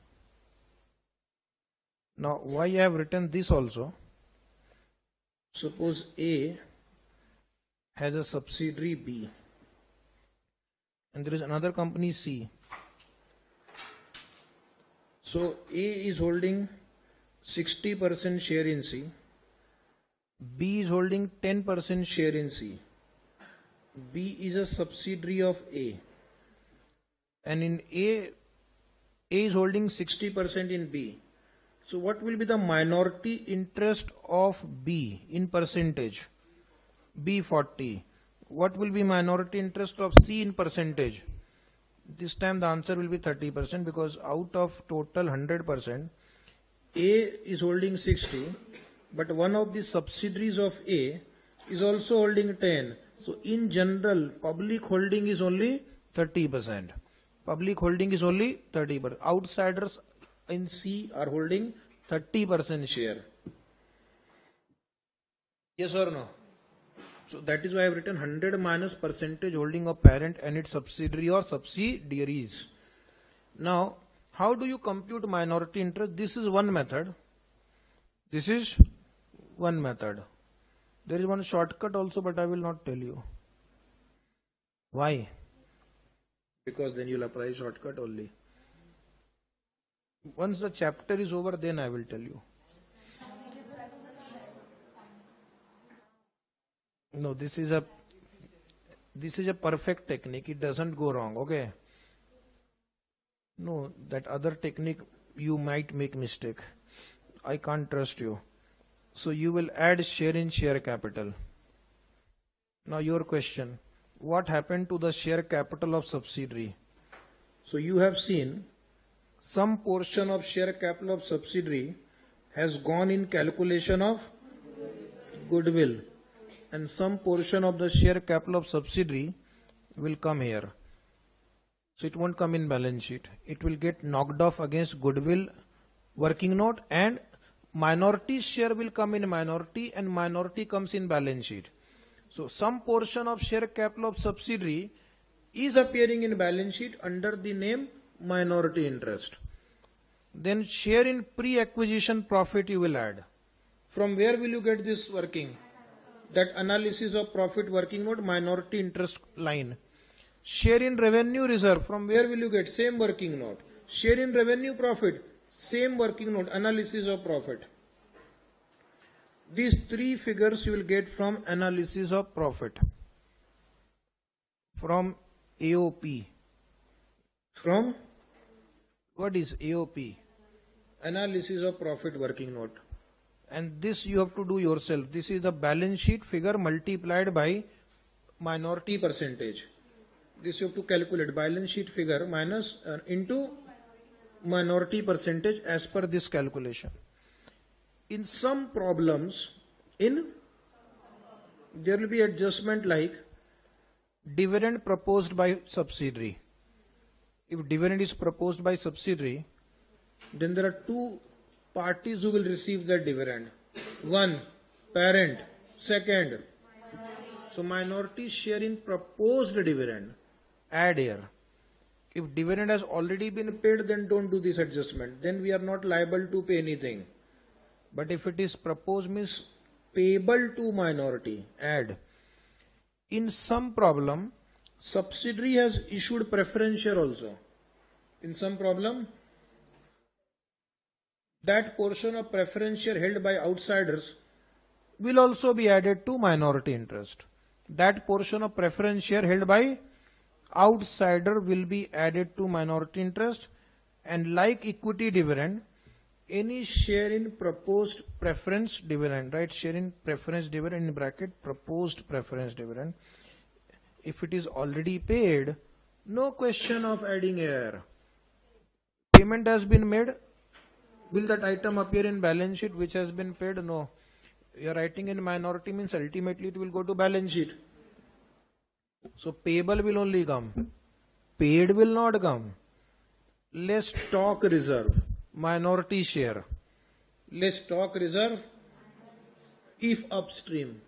Now, why I have written this also? Suppose A has a subsidiary B and there is another company C. So A is holding 60% share in C. B is holding 10% share in C. B is a subsidiary of A. And in A is holding 60% in B. So what will be the minority interest of B in percentage? B 40. What will be minority interest of C in percentage? This time the answer will be 30% because out of total 100%, A is holding 60, but one of the subsidiaries of A is also holding 10. So in general, public holding is only 30%. Public holding is only 30%. Outsiders in C are holding 30% share. Yes or no? So that is why I have written 100 minus percentage holding of parent and its subsidiary or subsidiaries. Now, how do you compute minority interest? This is one method. This is one method. There is one shortcut also, but I will not tell you. Why? Because then you will apply shortcut only. Once the chapter is over, then I will tell you. No, this is a perfect technique. It doesn't go wrong. Okay. No, that other technique you might make mistake. I can't trust you. So you will add share in share capital. Now your question, what happened to the share capital of subsidiary? So you have seen some portion of share capital of subsidiary has gone in calculation of goodwill, and some portion of the share capital of subsidiary will come here. So it won't come in balance sheet. It will get knocked off against goodwill working note, and minority share will come in minority, and minority comes in balance sheet. So some portion of share capital of subsidiary is appearing in balance sheet under the name minority interest. Then share in pre-acquisition profit you will add. From where will you get this working? That analysis of profit working note, minority interest line. Share in revenue reserve, from where will you get? Same working note. Share in revenue profit, same working note, analysis of profit. These three figures you will get from analysis of profit, from AOP. From what is AOP? Analysis of profit working note. And this you have to do yourself. This is the balance sheet figure multiplied by minority percentage. This you have to calculate, balance sheet figure minus into minority percentage as per this calculation. In some problems, there will be adjustment like dividend proposed by subsidiary. If dividend is proposed by subsidiary, then there are two parties who will receive that dividend. One, parent. Second, so minority share in proposed dividend. Add here. If dividend has already been paid, then don't do this adjustment. Then we are not liable to pay anything. But if it is proposed, means payable to minority, add. In some problem, subsidiary has issued preference share also. In some problem, that portion of preference share held by outsiders will also be added to minority interest. That portion of preference share held by outsider will be added to minority interest, and like equity dividend, any share in proposed preference dividend, right? Share in preference dividend in bracket, proposed preference dividend. If it is already paid, no question of adding here. Payment has been made. Will that item appear in balance sheet which has been paid? No. You are writing in minority means ultimately it will go to balance sheet. So payable will only come. Paid will not come. Let's talk reserve. Minority share. Let's talk reserve. If upstream.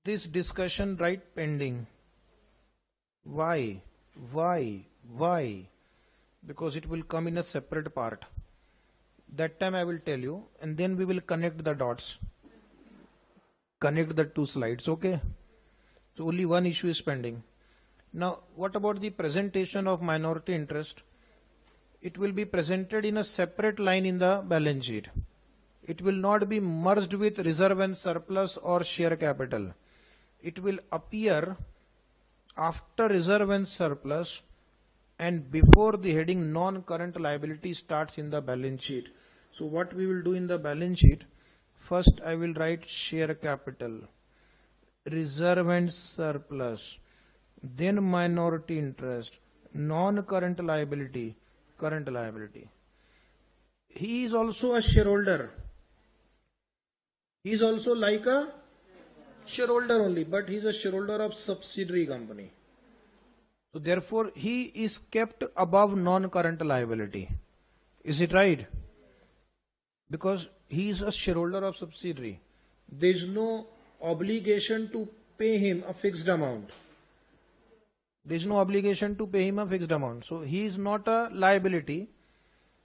This discussion right pending. Why? Because it will come in a separate part. That time I will tell you, and then we will connect the dots. Connect the two slides, okay? So only one issue is pending. Now, what about the presentation of minority interest? It will be presented in a separate line in the balance sheet. It will not be merged with reserve and surplus or share capital. It will appear after reserve and surplus and before the heading non-current liability starts in the balance sheet. So what we will do in the balance sheet, first I will write share capital, reserve and surplus, then minority interest, non-current liability, current liability. He is also a shareholder. He is also like a shareholder only, but he is a shareholder of subsidiary company. So therefore, he is kept above non-current liability. Is it right? Because he is a shareholder of subsidiary. There is no obligation to pay him a fixed amount. There is no obligation to pay him a fixed amount. So he is not a liability,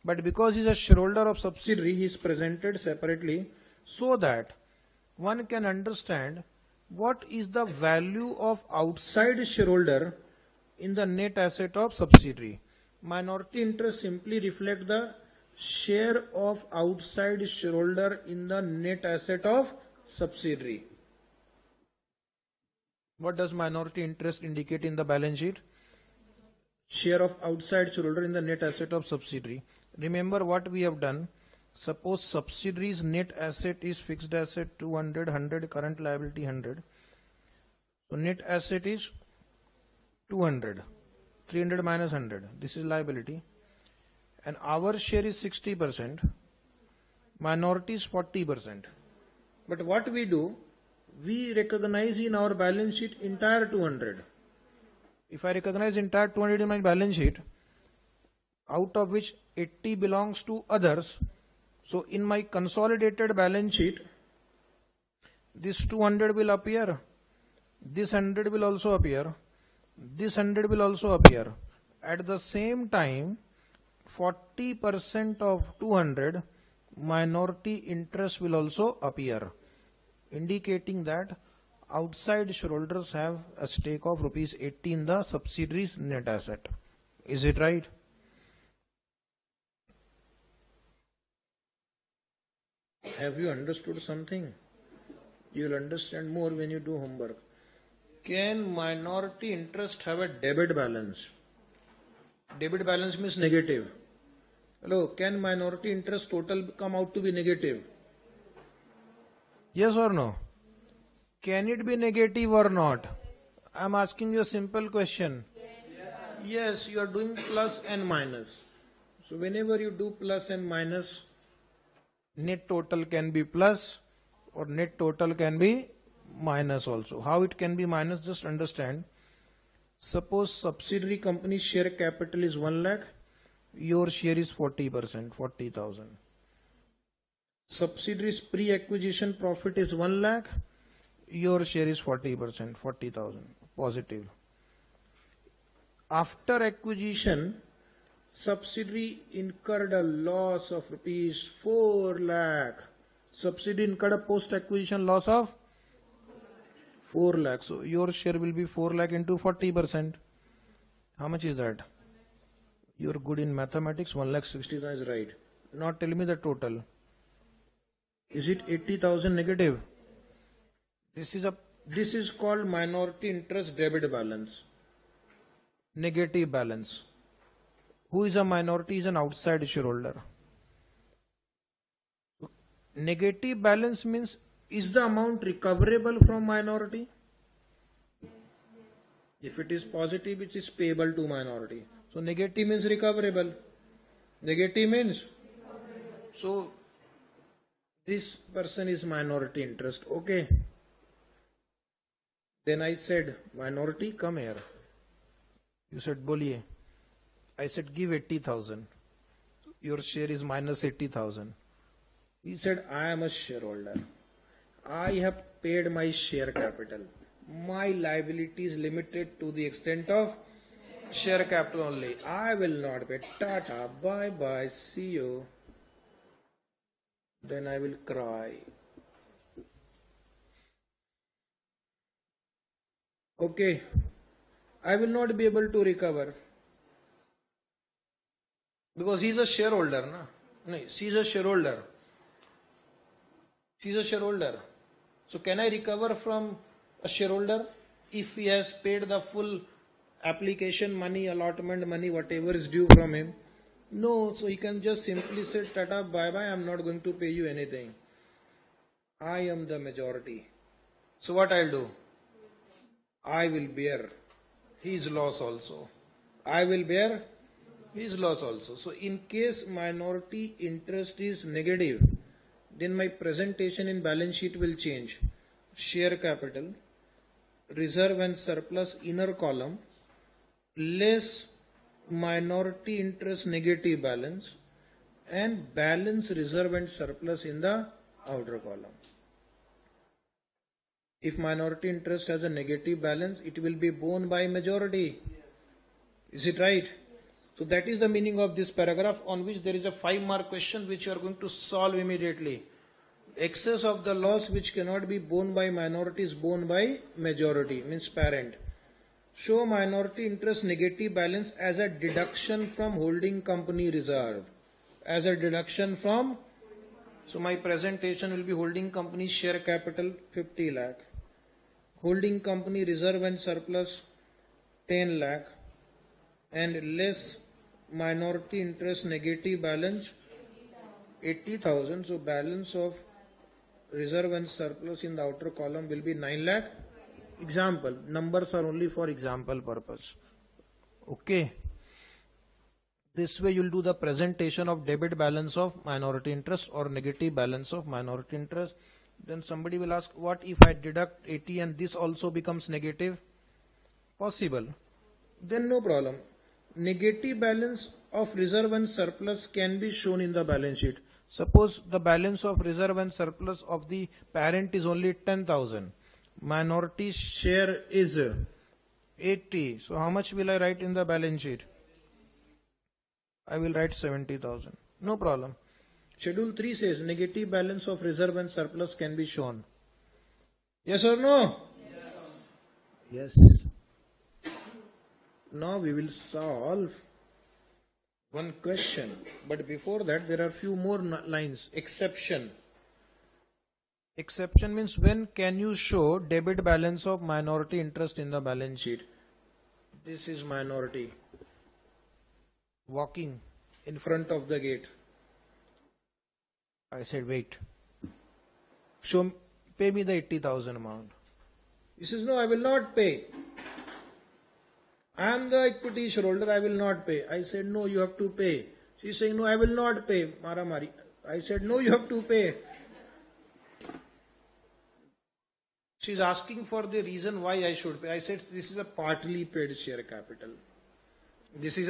but because he is a shareholder of subsidiary, he is presented separately so that one can understand what is the value of outside shareholder in the net asset of subsidiary. Minority interest simply reflect the share of outside shareholder in the net asset of subsidiary. What does minority interest indicate in the balance sheet? Share of outside shareholder in the net asset of subsidiary. Remember what we have done. Suppose subsidiary's net asset is fixed asset 200, 100, current liability 100. So net asset is 200, 300 minus 100. This is liability. And our share is 60%. Minority is 40%. But what we do, we recognize in our balance sheet entire 200. If I recognize entire 200 in my balance sheet, out of which 80 belongs to others, so in my consolidated balance sheet, this 200 will appear, this 100 will also appear, this 100 will also appear. At the same time, 40% of 200 minority interest will also appear, indicating that outside shareholders have a stake of rupees 80 in the subsidiary's net asset. Is it right? Have you understood something? You will understand more when you do homework. Can minority interest have a debit balance? Debit balance means negative. Hello, can minority interest total come out to be negative? Yes or no? Can it be negative or not? I am asking you a simple question. Yes, you are doing plus and minus. So whenever you do plus and minus, net total can be plus or net total can be minus also. How it can be minus, just understand. Suppose subsidiary company's share capital is 1 lakh, your share is 40%, 40,000. Subsidiary's pre-acquisition profit is 1 lakh, your share is 40%, 40,000, positive. After acquisition, subsidiary incurred a loss of rupees 4 lakh. Subsidiary incurred a post-acquisition loss of 4 lakh. So your share will be 4 lakh into 40%. How much is that? You're good in mathematics, 1,60,000 is right. Now tell me the total. Is it 80,000 negative? This is called minority interest debit balance. Negative balance. Who is a minority? Is an outside shareholder. Negative balance means, is the amount recoverable from minority? If it is positive, it is payable to minority. So negative means recoverable. Negative means so this person is minority interest. Okay. Then I said, minority, come here. You said, boliye. I said, give 80,000. Your share is minus 80,000. He said, I am a shareholder. I have paid my share capital. My liability is limited to the extent of share capital only. I will not pay. Tata, bye bye, see you. Then I will cry. Okay, I will not be able to recover. Because he is a shareholder, na? No, she is a shareholder. She is a shareholder. So can I recover from a shareholder if he has paid the full application money, allotment money, whatever is due from him? No, so he can just simply say, Tata, bye bye, I'm not going to pay you anything. I am the majority. So what I'll do? I will bear his loss also. I will bear his loss also. So in case minority interest is negative, then my presentation in balance sheet will change. Share capital, reserve and surplus inner column, less minority interest negative balance, and balance reserve and surplus in the outer column. If minority interest has a negative balance, it will be borne by majority. Is it right? So that is the meaning of this paragraph, on which there is a 5-mark question which you are going to solve immediately. Excess of the loss which cannot be borne by minority is borne by majority, means parent. Show minority interest negative balance as a deduction from holding company reserve. As a deduction from, so my presentation will be holding company share capital 50 lakh. Holding company reserve and surplus 10 lakh. And less minority interest negative balance 80,000. So balance of reserve and surplus in the outer column will be 9 lakh. Example, numbers are only for example purpose. Okay. This way you will do the presentation of debit balance of minority interest or negative balance of minority interest. Then somebody will ask, what if I deduct 80 and this also becomes negative? Possible. Then no problem. Negative balance of reserve and surplus can be shown in the balance sheet. Suppose the balance of reserve and surplus of the parent is only 10,000. Minority share is 80. So how much will I write in the balance sheet? I will write 70,000. No problem. Schedule 3 says negative balance of reserve and surplus can be shown. Yes or no? Yes. Now we will solve one question. But before that, there are few more lines. Exception. Exception means when can you show debit balance of minority interest in the balance sheet? This is minority walking in front of the gate. I said, wait. Pay me the 80,000 amount. He says, no, I will not pay. I am the equity shareholder, I will not pay. I said, no, you have to pay. She is saying, no, I will not pay. Mara Mari. I said, no, you have to pay. She is asking for the reason why I should pay. I said, this is a partly paid share capital. This is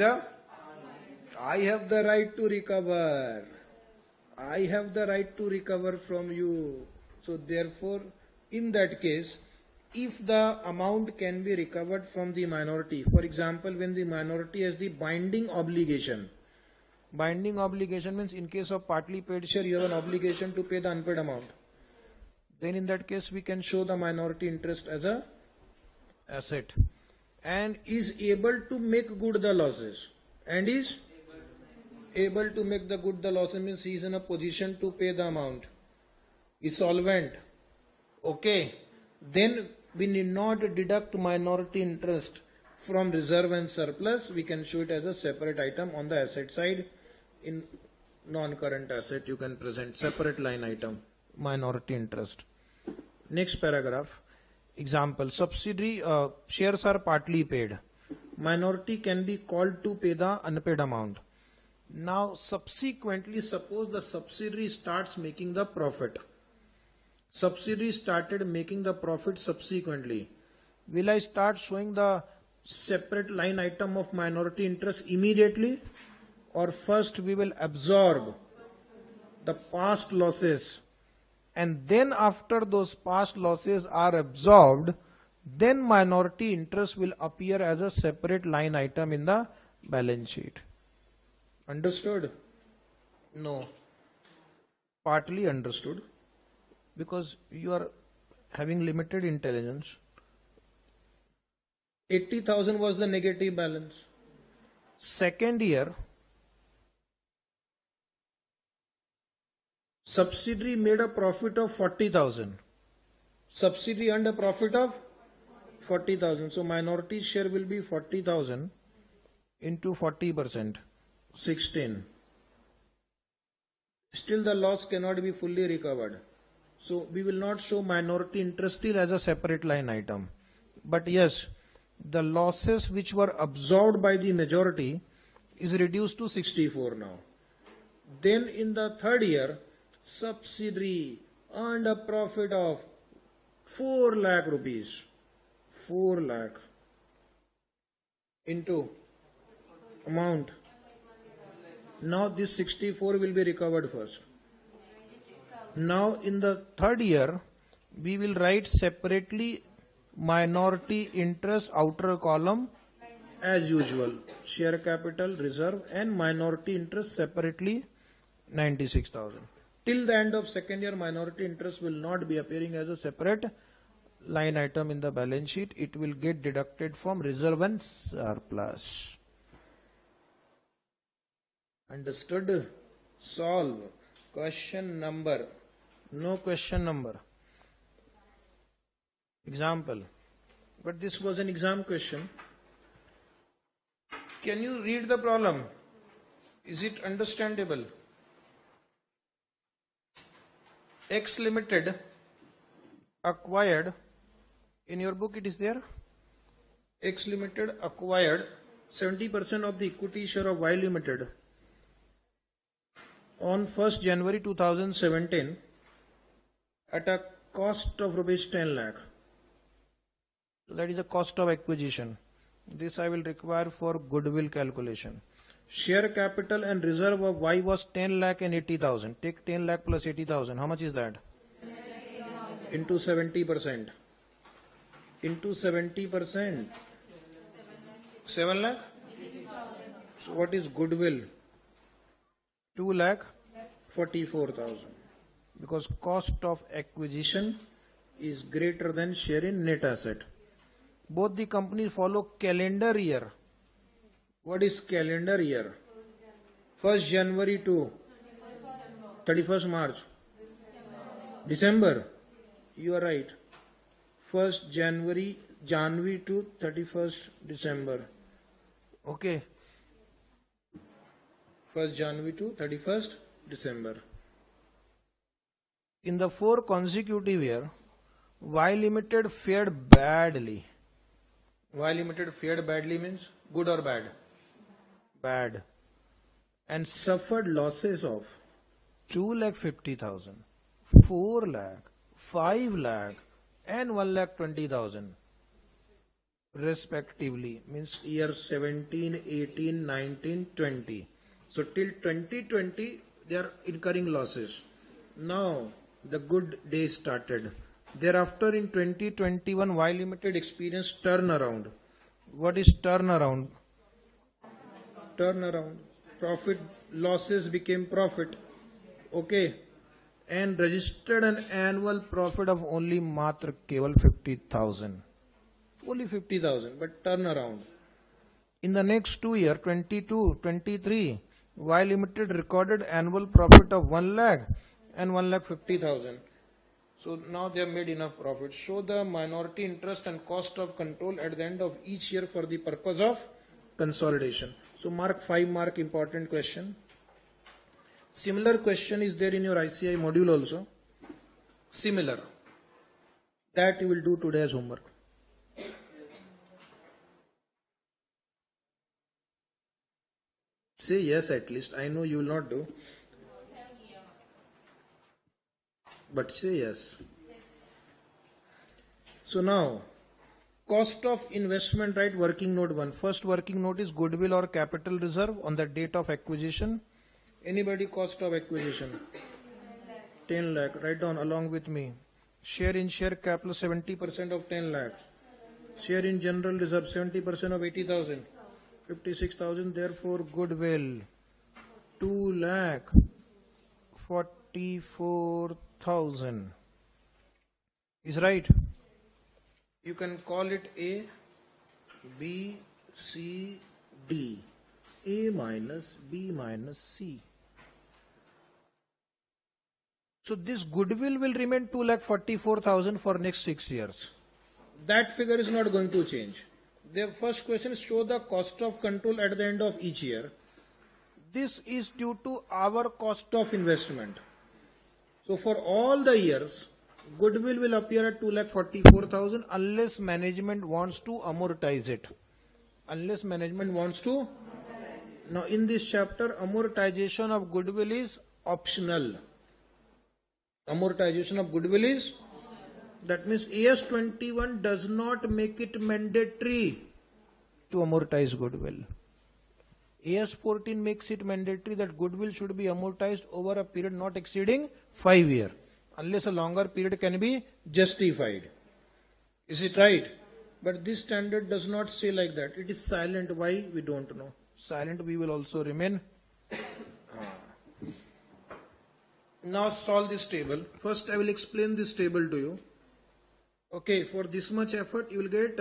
I have the right to recover. I have the right to recover from you. So therefore, in that case, if the amount can be recovered from the minority, for example, when the minority has the binding obligation means in case of partly paid share, you have an obligation to pay the unpaid amount. Then in that case, we can show the minority interest as a asset and is able to make good the losses. And is able to make the good the losses means he is in a position to pay the amount. Is solvent. Okay. Then we need not deduct minority interest from reserve and surplus. We can show it as a separate item on the asset side. In non-current asset, you can present separate line item, minority interest. Next paragraph. Example, subsidiary shares are partly paid. Minority can be called to pay the unpaid amount. Now subsequently, suppose the subsidiary starts making the profit. Subsidiary started making the profit subsequently. Will I start showing the separate line item of minority interest immediately? Or first we will absorb the past losses, and then after those past losses are absorbed, then minority interest will appear as a separate line item in the balance sheet. Understood? No. Partly understood, because you are having limited intelligence. 80,000 was the negative balance. Second year, subsidiary made a profit of 40,000. Subsidiary earned a profit of 40,000. So minority share will be 40,000 into 40%. 16. Still the loss cannot be fully recovered. So we will not show minority interest still as a separate line item. But yes, the losses which were absorbed by the majority is reduced to 64 now. Then in the third year, subsidiary earned a profit of 4 lakh rupees. 4 lakh into amount. Now this 64 will be recovered first. Now in the third year, we will write separately minority interest outer column as usual. Share capital, reserve and minority interest separately 96,000. Till the end of second year, minority interest will not be appearing as a separate line item in the balance sheet. It will get deducted from reserve and surplus. Understood? Solve. Question number. No question number. Example. But this was an exam question. Can you read the problem? Is it understandable? X Limited acquired, in your book it is there, X Limited acquired 70% of the equity share of Y Limited on 1st January 2017 at a cost of rupees 10 lakh. So that is the cost of acquisition. This I will require for goodwill calculation. Share capital and reserve of Y was 10 lakh and 80,000. Take 10 lakh plus 80,000. How much is that? Into 70%. Into 70%. 7 lakh? So what is goodwill? 2 lakh 44,000. Because cost of acquisition is greater than share in net asset. Both the companies follow calendar year. What is calendar year? 1st January to 31st March. December. You are right. 1st January to 31st December. Okay. 1st January to 31st December. In the 4 consecutive years, Y Limited fared badly. Y Limited fared badly means good or bad? Bad. And suffered losses of 2,50,000, 4 lakh, 5 lakh and 1,20,000 respectively. Means year 17, 18, 19, 20. So till 2020 they are incurring losses. Now the good days started. Thereafter in 2021 Y Limited experienced turnaround. What is turnaround? Turnaround. Profit, losses became profit. Okay. And registered an annual profit of only matra keval 50,000. Only 50,000, but turnaround. In the next 2 years, 22, 23, Y Limited recorded annual profit of 1 lakh and 1,50,000. So now they have made enough profit. Show the minority interest and cost of control at the end of each year for the purpose of consolidation. So mark 5 mark important question. Similar question is there in your ICI module also. Similar. That you will do today as homework. Say yes at least. I know you will not do. But say yes. So now, cost of investment, right? Working note 1. First working note is goodwill or capital reserve on the date of acquisition. Anybody cost of acquisition? 10 lakh. Write down along with me. Share in share capital 70% of 10 lakh. Share in general reserve 70% of 80,000. 56,000. Therefore goodwill 2 lakh 44,000 is right. You can call it A, B, C, D. A minus B minus C. So this goodwill will remain 2,44,000 for next 6 years. That figure is not going to change. The first question is show the cost of control at the end of each year. this is due to our cost of investment. So for all the years, goodwill will appear at 2,44,000 unless management wants to amortize it. Unless management wants to. Now in this chapter, amortization of goodwill is optional. Amortization of goodwill is, that means AS 21 does not make it mandatory to amortize goodwill. AS 14 makes it mandatory that goodwill should be amortized over a period not exceeding 5 years, unless a longer period can be justified. Is it right? But this standard does not say like that. It is silent. Why? We don't know. Silent we will also remain. Now solve this table. First I will explain this table to you. Okay, for this much effort you will get,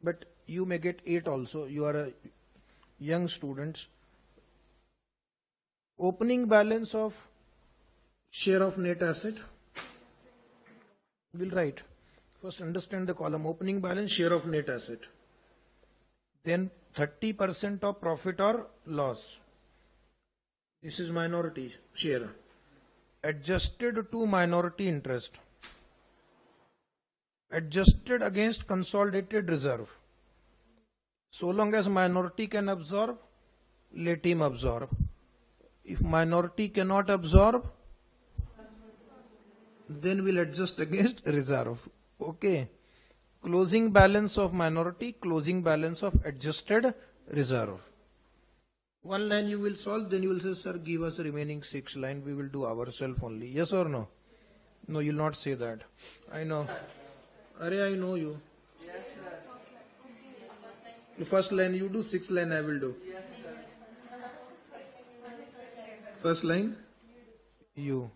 but you may get 8 also. You are a young student. Opening balance of share of net asset. We'll write. First understand the column. Opening balance, share of net asset. Then 30% of profit or loss. This is minority share. Adjusted to minority interest. Adjusted against consolidated reserve. So long as minority can absorb, let him absorb. If minority cannot absorb, then we'll adjust against reserve. Okay. Closing balance of minority, closing balance of adjusted reserve. One line you will solve, then you will say, sir, give us remaining 6 line. We will do ourselves only. Yes or no? No, you'll not say that. I know. Are I know you. Yes, sir. The first line you do, 6 line I will do. Yes, sir. First line? You.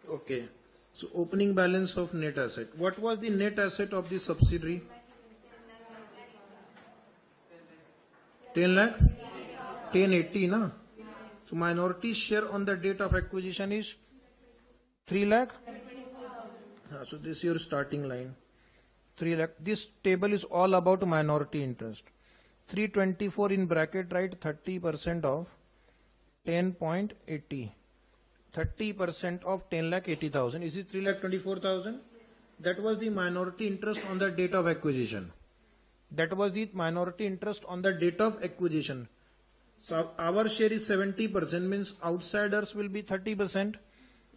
Okay. So opening balance of net asset. What was the net asset of the subsidiary? 10 lakh? 1080, na? So minority share on the date of acquisition is 3 lakh? So this is your starting line. 3 lakh. This table is all about minority interest. 324 in bracket, write 30% of 10.80. 30% of 10 lakh 80,000. Is it 3 lakh 24,000? That was the minority interest on the date of acquisition. That was the minority interest on the date of acquisition. So our share is 70%, means outsiders will be 30%.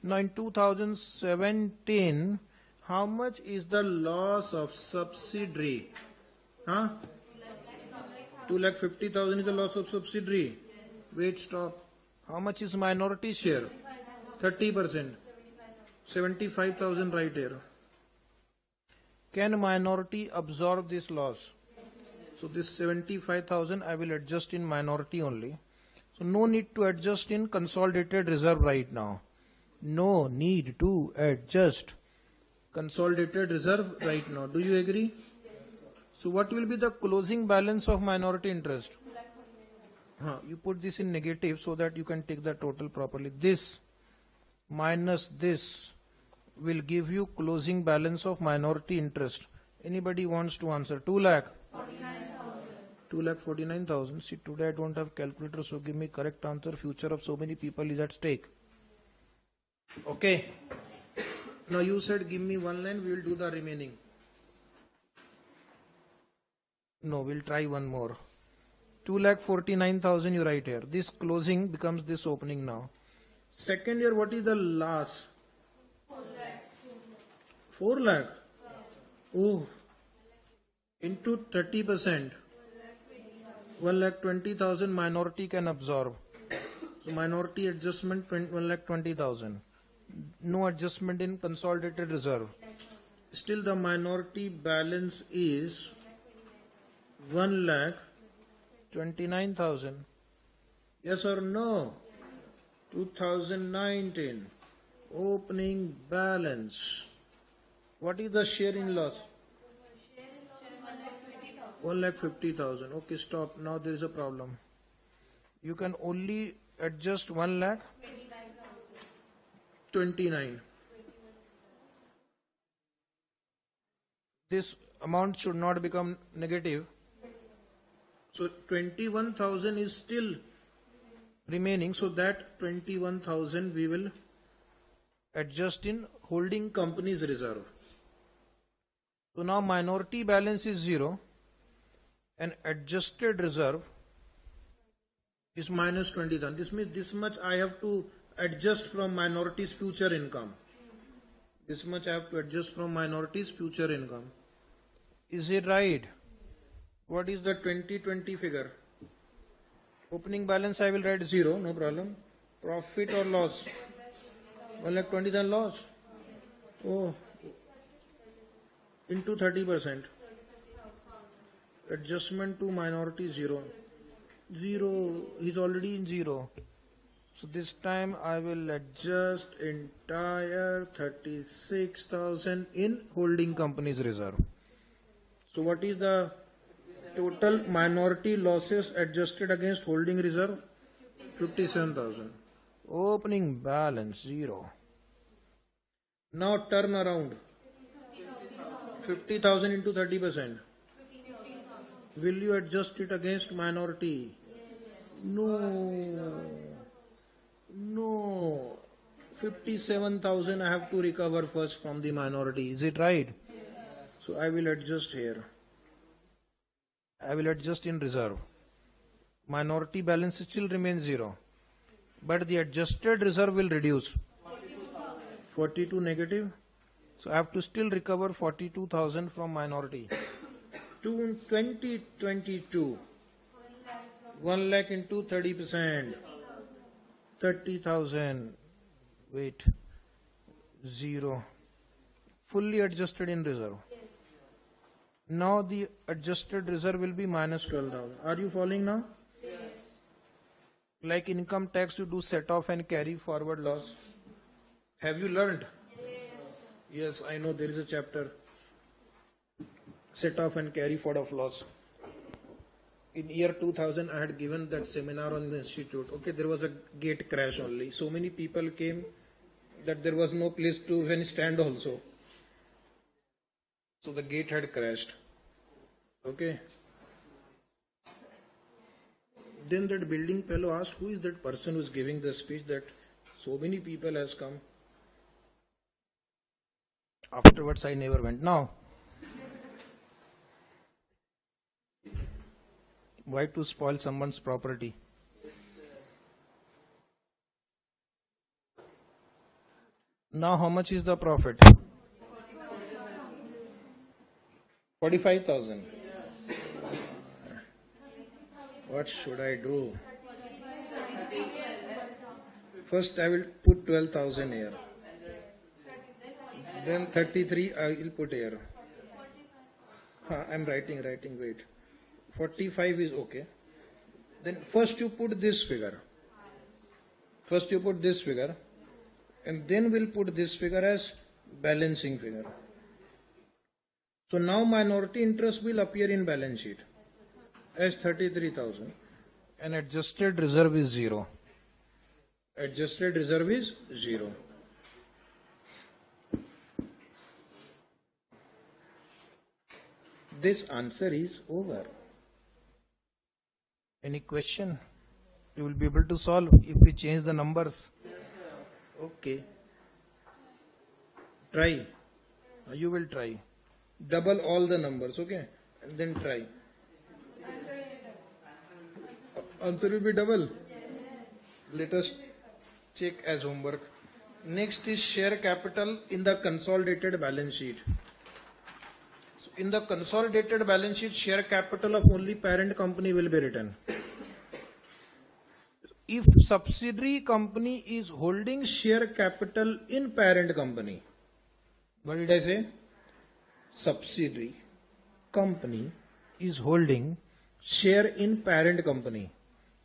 Now in 2017, how much is the loss of subsidiary? 2,50,000 is the loss of subsidiary. Wait, stop. How much is minority share? 30%. 75,000 right here. Can minority absorb this loss? So this 75,000 I will adjust in minority only. So no need to adjust in consolidated reserve right now. No need to adjust consolidated reserve right now. Do you agree? So what will be the closing balance of minority interest? You put this in negative so that you can take the total properly. This minus this will give you closing balance of minority interest. Anybody wants to answer? 2 lakh? 2,49,000. See, today I don't have calculator, so give me correct answer. Future of so many people is at stake. Okay. Now you said give me 1 line, we will do the remaining. No, we'll try one more. 2,49,000 you write here. This closing becomes this opening now. Second year, what is the loss? 4 lakh. 4 lakh? Oh. Into 30%. 1,20,000 minority can absorb. So minority adjustment 1,20,000. No adjustment in consolidated reserve. Still the minority balance is 1,29,000. Yes or no? 2019 opening balance. What is the share in loss? 1,50,000. Okay, stop. Now there is a problem. You can only adjust 1,29,000. This amount should not become negative. So 21,000 is still remaining, so that 21,000 we will adjust in holding company's reserve. So now minority balance is 0 and adjusted reserve is minus 20,000. This means this much I have to adjust from minority's future income. This much I have to adjust from minority's future income. Is it right? What is the 2020 figure? Opening balance I will write 0, no problem. Profit or loss? 1,20,000 loss. Oh, into 30%. Adjustment to minority 0. 0 is already in 0. So this time I will adjust entire 36,000 in holding company's reserve. So what is the total minority losses adjusted against holding reserve? 57,000. Opening balance 0. Now turn around. 50,000 into 30%. Will you adjust it against minority? No. No. 57,000 I have to recover first from the minority. Is it right? So I will adjust here. I will adjust in reserve. Minority balance still remains 0. But the adjusted reserve will reduce. 42 negative. So I have to still recover 42,000 from minority. 2022. 1 lakh into 30%. 30,000. Wait. 0. Fully adjusted in reserve. Now the adjusted reserve will be minus 12,000. Are you following now? Yes. Like income tax, you do set off and carry forward loss. Have you learned? Yes, I know there is a chapter. Set off and carry forward of loss. In year 2000, I had given that seminar on the institute. Okay, there was a gate crash only. So many people came that there was no place to even stand also. So the gate had crashed. Okay. Then that building fellow asked, who is that person who is giving the speech that so many people has come? Afterwards, I never went. Now, why to spoil someone's property? Now, how much is the profit? 45,000. What should I do? First, I will put 12,000 here. Then 33 I will put here. I am writing, wait. 45 is okay. Then first you put this figure. And then we'll put this figure as balancing figure. So now minority interest will appear in balance sheet as 33,000 and adjusted reserve is 0. Adjusted reserve is 0. This answer is over. Any question? You will be able to solve if we change the numbers. Okay. Try. You will try. Double all the numbers, okay? And then try. Answer will be double. Let us check as homework. Next is share capital in the consolidated balance sheet. So in the consolidated balance sheet, share capital of only parent company will be written. If subsidiary company is holding share capital in parent company, what did I say? Subsidiary company is holding share in parent company,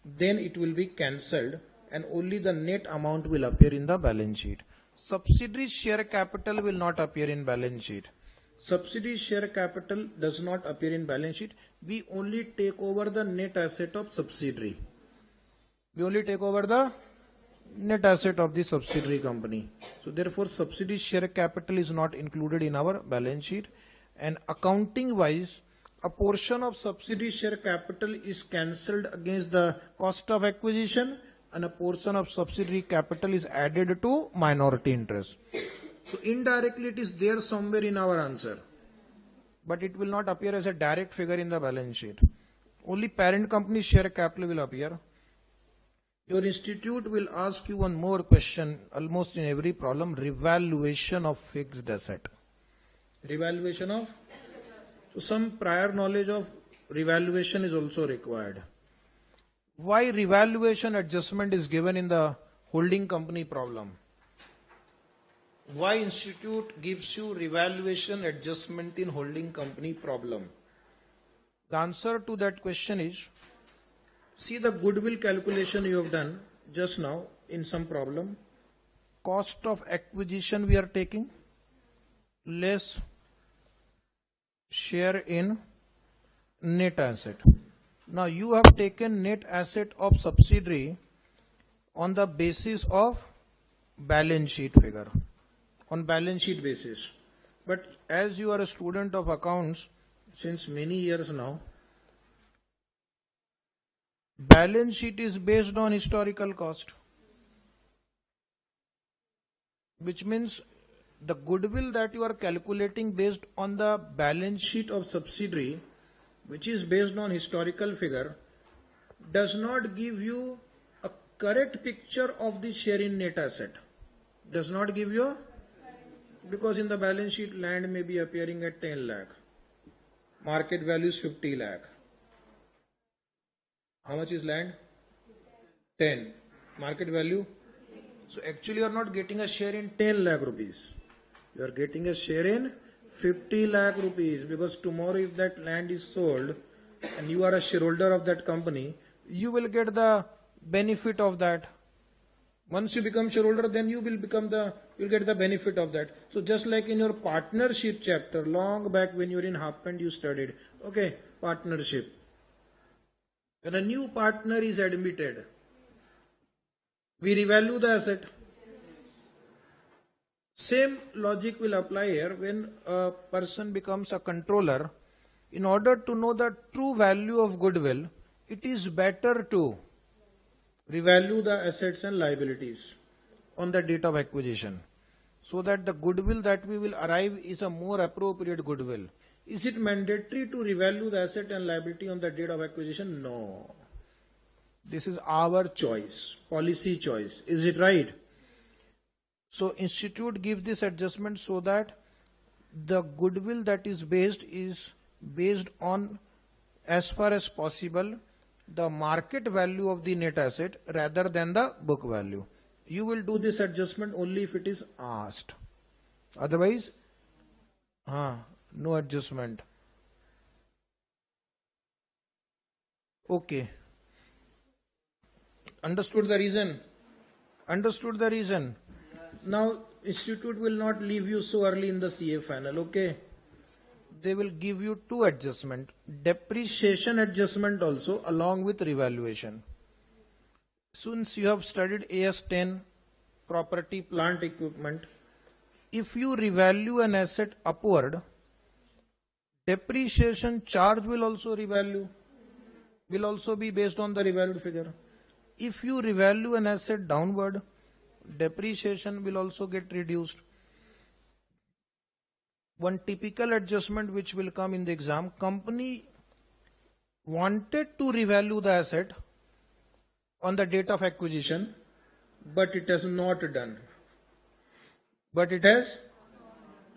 then it will be cancelled and only the net amount will appear in the balance sheet. Subsidiary share capital will not appear in balance sheet. Subsidiary share capital does not appear in balance sheet. We only take over the net asset of subsidiary. We only take over the net asset of the subsidiary company. So therefore subsidiary share capital is not included in our balance sheet, and accounting wise a portion of subsidiary share capital is cancelled against the cost of acquisition and a portion of subsidiary capital is added to minority interest. So indirectly it is there somewhere in our answer, but it will not appear as a direct figure in the balance sheet. Only parent company share capital will appear. Your institute will ask you one more question almost in every problem: revaluation of fixed asset. Revaluation of, so some prior knowledge of revaluation is also required. Why revaluation adjustment is given in the holding company problem? Why institute gives you revaluation adjustment in holding company problem? The answer to that question is, see the goodwill calculation you have done just now in some problem. Cost of acquisition we are taking, less share in net asset. Now you have taken net asset of subsidiary on the basis of balance sheet figure, on balance sheet basis. But as you are a student of accounts since many years now, balance sheet is based on historical cost, which means the goodwill that you are calculating based on the balance sheet of subsidiary, which is based on historical figure, does not give you a correct picture of the share in net asset. Does not give you, because in the balance sheet land may be appearing at 10 lakh. Market value is 50 lakh. How much is land? 10. Market value? So actually you are not getting a share in 10 lakh rupees. You are getting a share in 50 lakh rupees, because tomorrow if that land is sold and you are a shareholder of that company, you will get the benefit of that. Once you become shareholder, then you will get the benefit of that. So just like in your partnership chapter, long back when you were in Harpend, you studied, okay, partnership. When a new partner is admitted, we revalue the asset. Same logic will apply here when a person becomes a controller. In order to know the true value of goodwill, it is better to revalue the assets and liabilities on the date of acquisition, so that the goodwill that we will arrive is a more appropriate goodwill. Is it mandatory to revalue the asset and liability on the date of acquisition? No. This is our choice, policy choice. Is it right? So institute gives this adjustment so that the goodwill that is based on, as far as possible, the market value of the net asset rather than the book value. You will do this adjustment only if it is asked. Otherwise, no adjustment. Okay. Understood the reason? Understood the reason? Now, institute will not leave you so early in the CA final, okay? They will give you two adjustment, depreciation adjustment also along with revaluation. Since you have studied AS10, property, plant, equipment, if you revalue an asset upward, depreciation charge will also be based on the revalued figure. If you revalue an asset downward, depreciation will also get reduced. One typical adjustment which will come in the exam, company wanted to revalue the asset on the date of acquisition, but it has not done. But it has,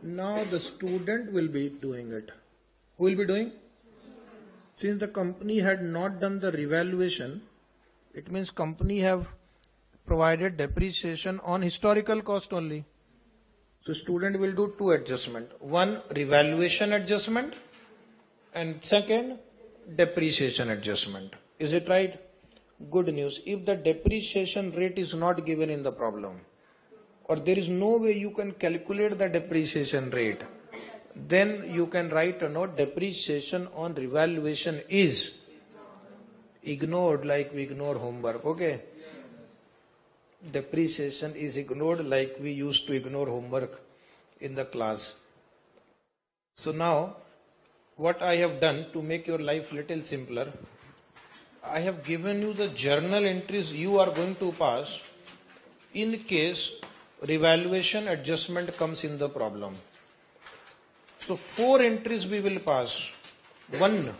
now the student will be doing it. Who will be doing? Since the company had not done the revaluation, it means company have provided depreciation on historical cost only. So student will do two adjustment. One, revaluation adjustment, and second, depreciation adjustment. Is it right? Good news. If the depreciation rate is not given in the problem, or there is no way you can calculate the depreciation rate, then you can write a note, depreciation on revaluation is ignored, like we ignore homework, okay? Depreciation is ignored like we used to ignore homework in the class. So now, what I have done to make your life little simpler, I have given you the journal entries you are going to pass in case revaluation adjustment comes in the problem. So 4 entries we will pass. 1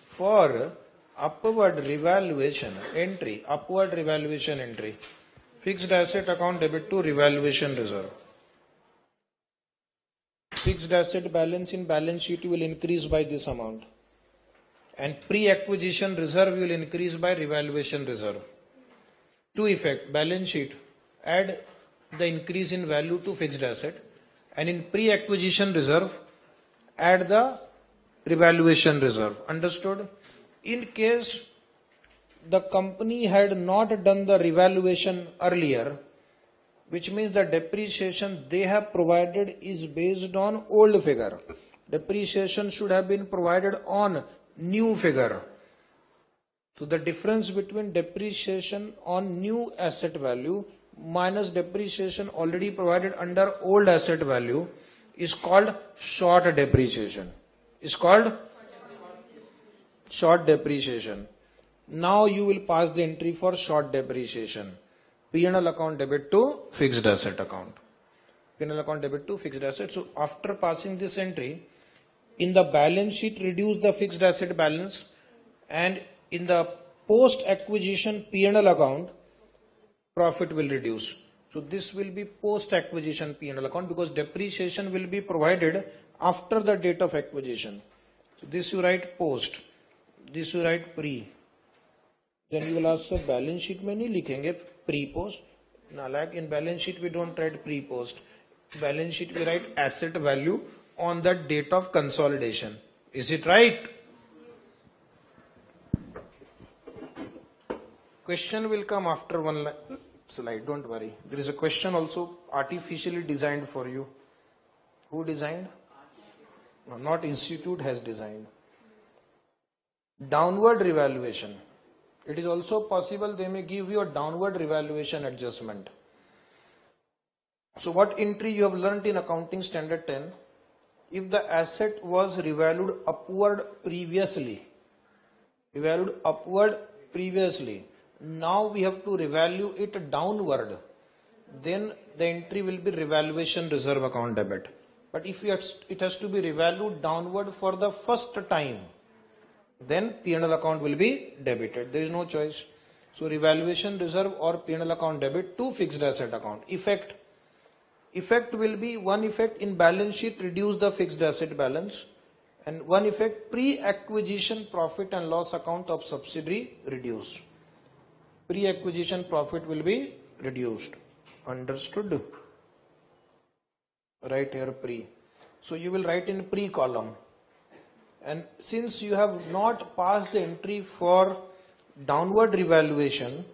for upward revaluation entry, fixed asset account debit to revaluation reserve. Fixed asset balance in balance sheet will increase by this amount, and pre-acquisition reserve will increase by revaluation reserve. To effect balance sheet, add the increase in value to fixed asset, and in pre-acquisition reserve, add the revaluation reserve. Understood? In case the company had not done the revaluation earlier, which means the depreciation they have provided is based on old figure. Depreciation should have been provided on new figure. So the difference between depreciation on new asset value minus depreciation already provided under old asset value is called short depreciation. Is called short depreciation. Now you will pass the entry for short depreciation. P&L account debit to fixed asset account. P&L account debit to fixed asset. So after passing this entry, in the balance sheet reduce the fixed asset balance, and in the post acquisition P&L account profit will reduce. So this will be post acquisition P&L account because depreciation will be provided after the date of acquisition. So this you write post, this you write pre. Then you will ask, sir, balance sheet में नहीं लिखेंगे pre-post. Now, like in balance sheet we don't write pre-post. Balance sheet we write asset value on the date of consolidation. Is it right? Question will come after one slide. Don't worry. There is a question also artificially designed for you. Who designed? No, not institute has designed. Downward revaluation. It is also possible they may give you a downward revaluation adjustment. So what entry you have learnt in accounting standard 10? If the asset was revalued upward previously, now we have to revalue it downward, then the entry will be revaluation reserve account debit. But if it has to be revalued downward for the first time, then P&L account will be debited. There is no choice. So revaluation reserve or P&L account debit to fixed asset account. Effect will be one effect in balance sheet reduce the fixed asset balance, and one effect pre-acquisition profit and loss account of subsidiary reduce. Pre-acquisition profit will be reduced. Understood? Right here pre. So you will write in pre column. And since you have not passed the entry for downward revaluation,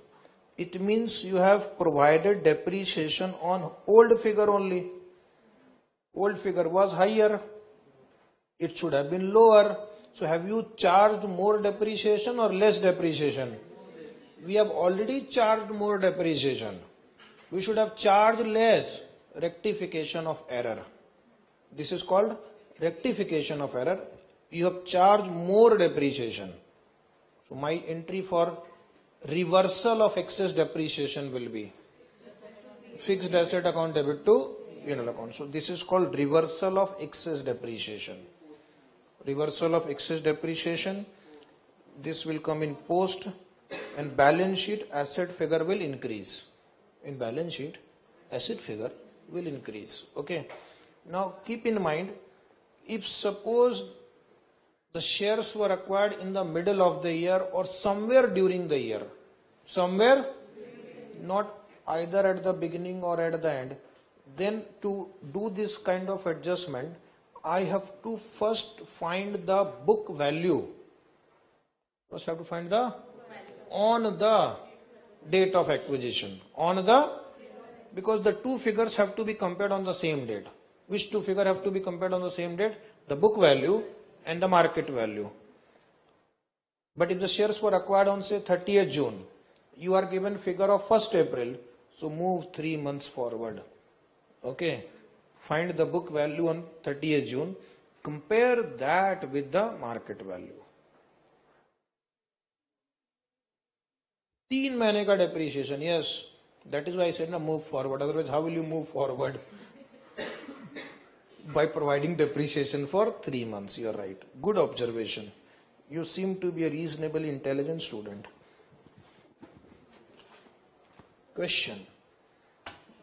it means you have provided depreciation on old figure only. Old figure was higher. It should have been lower. So have you charged more depreciation or less depreciation? We have already charged more depreciation. We should have charged less. Rectification of error. This is called rectification of error. You have charged more depreciation. So my entry for reversal of excess depreciation will be fixed asset account debit to P&L account. So this is called reversal of excess depreciation. Reversal of excess depreciation. This will come in post, and balance sheet asset figure will increase. In balance sheet asset figure will increase. Okay. Now keep in mind, if suppose the shares were acquired in the middle of the year or somewhere during the year, not either at the beginning or at the end, then to do this kind of adjustment, I have to first find the book value. First have to find the on the date of acquisition. Because the two figures have to be compared on the same date. Which two figures have to be compared on the same date? The book value and the market value. But if the shares were acquired on say 30th June, you are given figure of 1st April, so move 3 months forward. Okay. Find the book value on 30th June Compare that with the market value. 3 महीने का depreciation, yes. That is why I said na move forward. Otherwise, how will you move forward? By providing depreciation for 3 months. You are right. Good observation. You seem to be a reasonably intelligent student. Question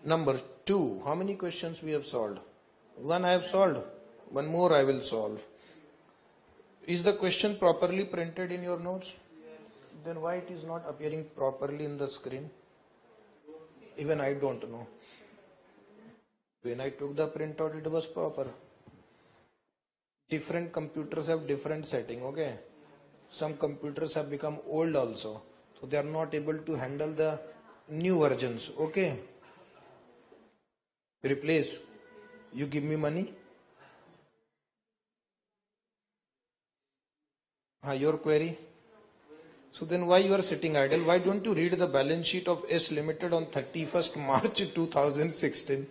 number 2. How many questions we have solved? One I have solved. One more I will solve. Is the question properly printed in your notes? Then why it is not appearing properly in the screen? Even I don't know. When I took the printout, it was proper. Different computers have different setting, okay? Some computers have become old also. So they are not able to handle the new versions, okay? Replace. You give me money? Your query? So then why you are sitting idle? Why don't you read the balance sheet of S Limited on 31st March 2016?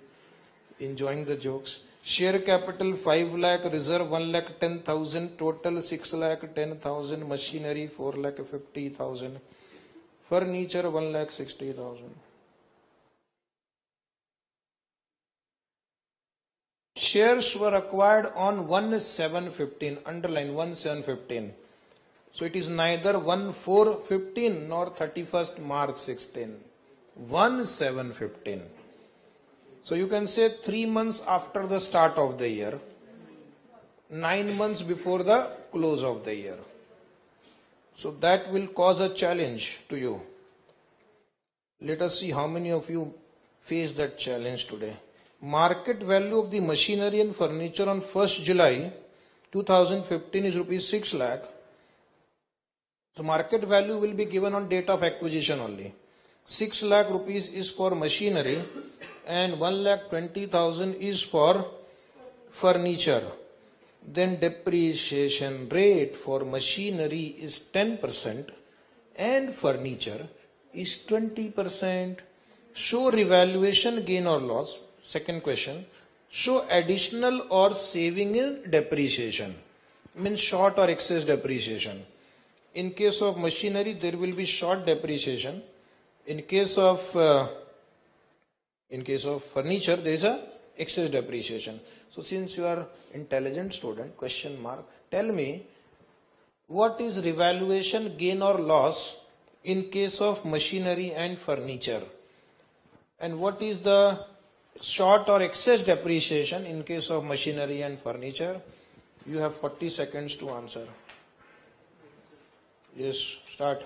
Enjoying the jokes. Share capital 5 lakh, reserve 1 lakh 10,000, total 6 lakh 10,000, machinery 4 lakh 50,000, furniture 1 lakh 60,000. Shares were acquired on 1/7/15, underline 1/7/15. So it is neither 1/4/15 nor 31st March 16. 1/7/15. So you can say 3 months after the start of the year, 9 months before the close of the year. So that will cause a challenge to you. Let us see how many of you face that challenge today. Market value of the machinery and furniture on 1st July 2015 is rupees 6 lakh. So market value will be given on date of acquisition only. 6 lakh rupees is for machinery and 1 lakh 20,000 is for furniture. Then depreciation rate for machinery is 10% and furniture is 20%. Show revaluation gain or loss. Second question. Show additional or saving in depreciation. Means short or excess depreciation. In case of machinery, there will be short depreciation. In case of furniture, there is a excess depreciation. So since you are intelligent student, question mark, tell me what is revaluation gain or loss in case of machinery and furniture, and what is the short or excess depreciation in case of machinery and furniture? You have 40 seconds to answer. Yes, start.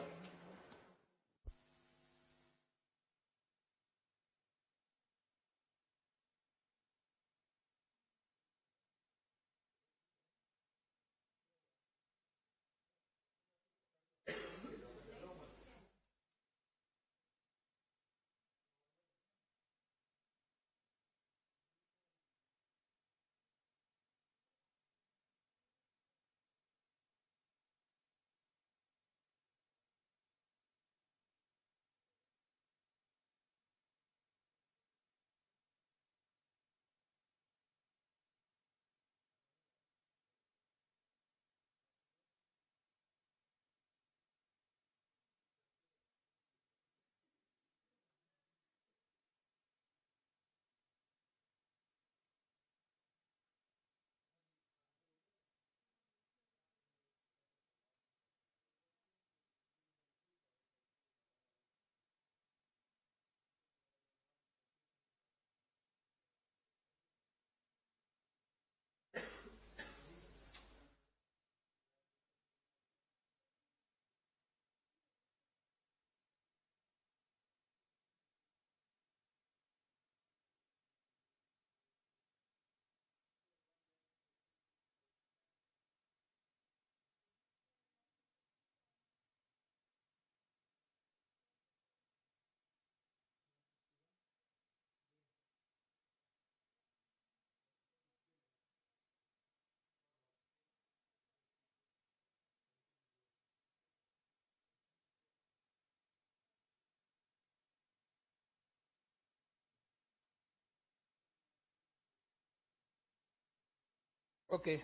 Okay.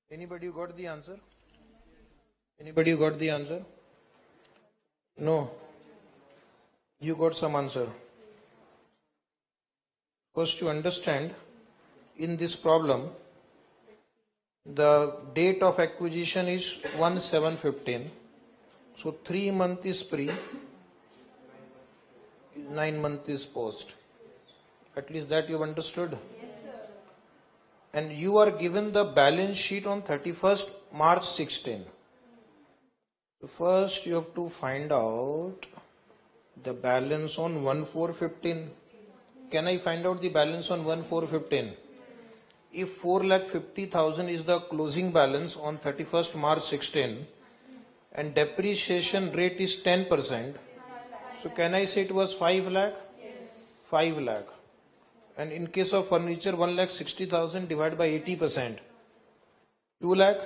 Anybody got the answer? Anybody got the answer? No. You got some answer. First, you understand in this problem, the date of acquisition is 1/7/15. So 3 months is pre, 9 months is post. At least that you've understood. And you are given the balance sheet on 31st March 16. So first you have to find out the balance on 1/4/15. Can I find out the balance on 1/4/15? If 4,50,000 is the closing balance on 31st March 16 and depreciation rate is 10%, so can I say it was 5 lakh? Yes. 5 lakh. And in case of furniture, 1,60,000 divided by 80%, 2 lakh.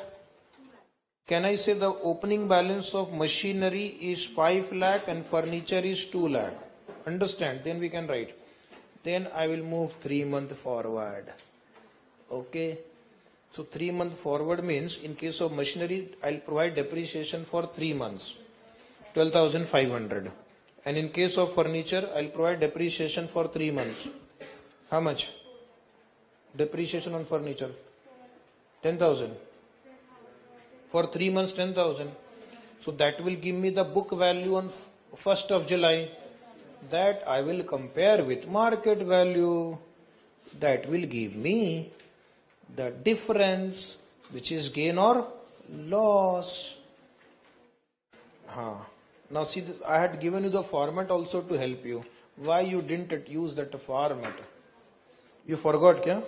Can I say the opening balance of machinery is 5 lakh and furniture is 2 lakh? Understand? Then we can write. Then I will move 3 months forward. Okay. So 3 months forward means in case of machinery, I'll provide depreciation for 3 months, 12,500. And in case of furniture, I'll provide depreciation for 3 months. How much? Depreciation on furniture? 10,000. For 3 months, 10,000. So that will give me the book value on 1st of July. That I will compare with market value. That will give me the difference, which is gain or loss. Now see, I had given you the format also to help you. Why you didn't use that format? You forgot, kya?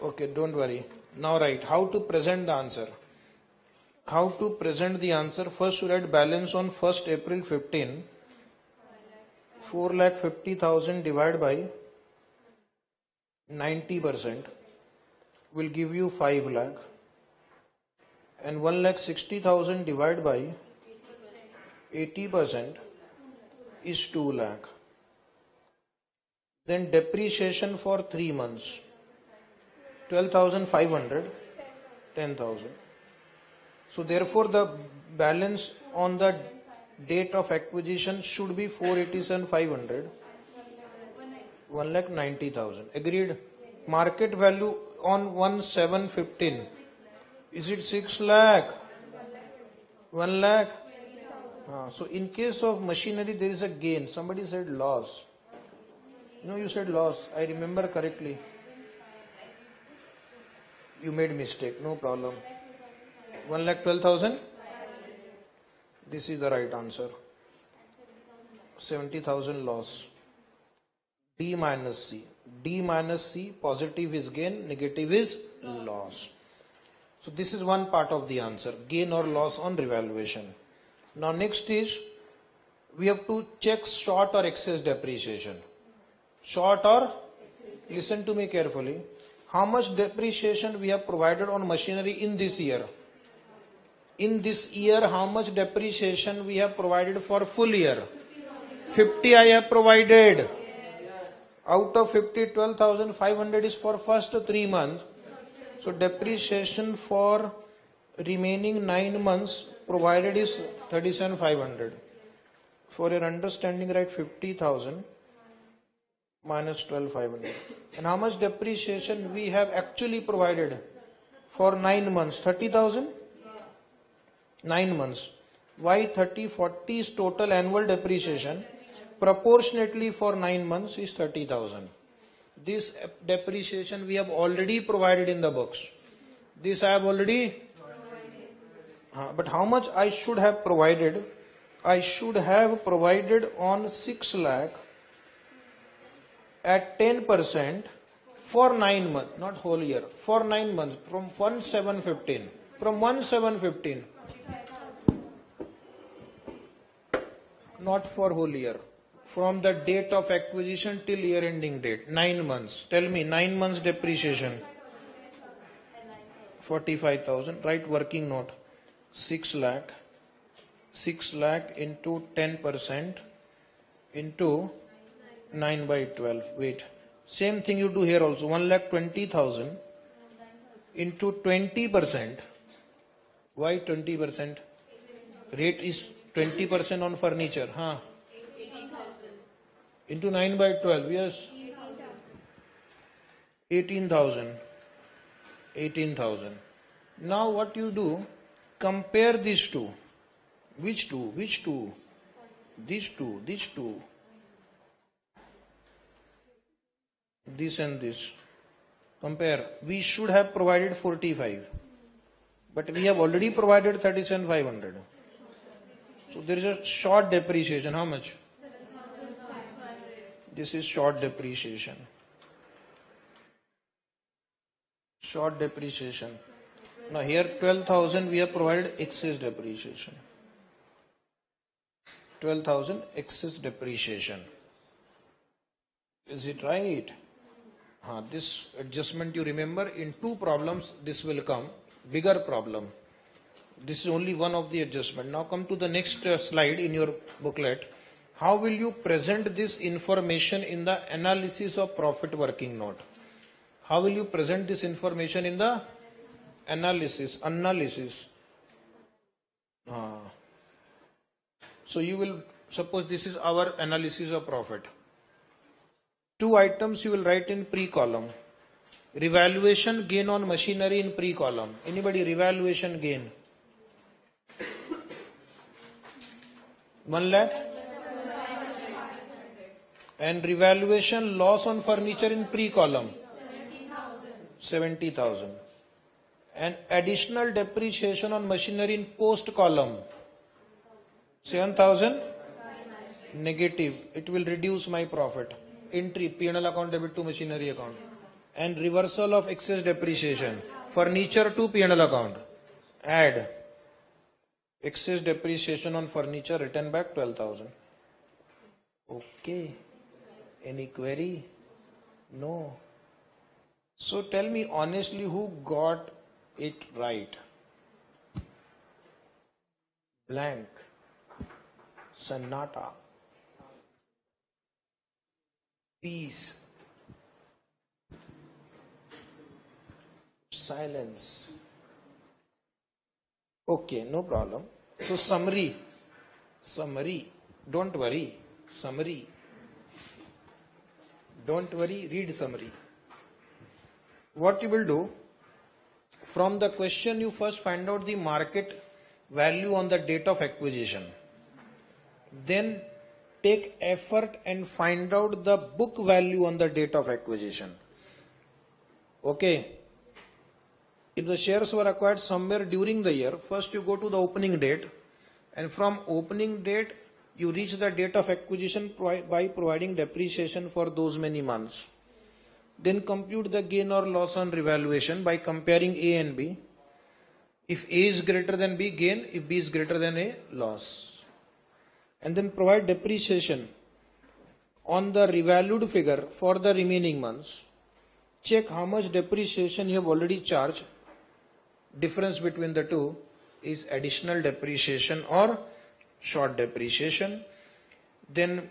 Okay, don't worry. Now write how to present the answer. How to present the answer? First you write balance on 1st April 15. 4,50,000 divided by 90% will give you 5 lakh. And 1,60,000 divided by 80% is 2 lakh. Then depreciation for 3 months, 12,500, 10,000. So therefore the balance on the date of acquisition should be 487,500, 1,90,000. Agreed? Market value on 1/7/15. Is it 6 lakh? 1 lakh? So in case of machinery there is a gain. Somebody said loss. No, you said loss. I remember correctly. You made mistake. No problem. 1,12,000? This is the right answer. 70,000 loss. D minus C. D minus C, positive is gain, negative is loss. So this is one part of the answer, gain or loss on revaluation. Now next is, we have to check short or excess depreciation. Short or, listen to me carefully, how much depreciation we have provided on machinery in this year? In this year, how much depreciation we have provided for full year? 50 I have provided. Out of 50, 12,500 is for first 3 months. So depreciation for remaining 9 months provided is 37,500. For your understanding, write 50,000 minus 12,500. And how much depreciation we have actually provided for 9 months? 30,000? 9 months. Why 30? 40 is total annual depreciation. Proportionately for 9 months is 30,000. This depreciation we have already provided in the books. This I have already. But how much I should have provided? I should have provided on 6 lakh at 10% for 9 months, not whole year, for 9 months, from 1/7/15. From 1/7/15. Not for whole year. From the date of acquisition till year ending date, 9 months. Tell me, 9 months depreciation. 45,000. Write working note. 6 lakh. 6 lakh into 10% into 9/12. Wait. Same thing you do here also. 1,20,000 into 20%. Why 20%? Rate is 20% on furniture. Huh? 18,000. Into 9 by 12. Yes. 18,000. 18,000. Now what you do? Compare these two. Which two? Which two? These two. These two. This and this. Compare. We should have provided 45. But we have already provided 37,500. So there is a short depreciation. How much? This is short depreciation. Short depreciation. Now here 12,000 we have provided excess depreciation. 12,000 excess depreciation. Is it right? This adjustment you remember in two problems this will come. Bigger problem. This is only one of the adjustment. Now come to the next slide in your booklet. How will you present this information in the analysis of profit working note? How will you present this information in the analysis? So you will, suppose this is our analysis of profit. Two items you will write in pre-column. Revaluation gain on machinery in pre-column. Anybody revaluation gain? 1 lakh. And revaluation loss on furniture in pre-column. 70,000. And additional depreciation on machinery in post column. 7,000. Negative. It will reduce my profit. Entry P&L account debit to machinery account. And reversal of excess depreciation. Furniture to P&L account. Add. Excess depreciation on furniture, return back 12,000. Okay. Any query? No. So tell me honestly, who got it right? Blank. Sonata. Peace. Silence. Okay, no problem. So summary. Don't worry. Summary. Don't worry, read summary. What you will do, from the question you first find out the market value on the date of acquisition. Then take effort and find out the book value on the date of acquisition. Okay. If the shares were acquired somewhere during the year, first you go to the opening date, and from opening date you reach the date of acquisition by providing depreciation for those many months. Then compute the gain or loss on revaluation by comparing A and B. If A is greater than B, gain. If B is greater than A, loss. And then provide depreciation on the revalued figure for the remaining months. Check how much depreciation you have already charged. Difference between the two is additional depreciation or short depreciation. Then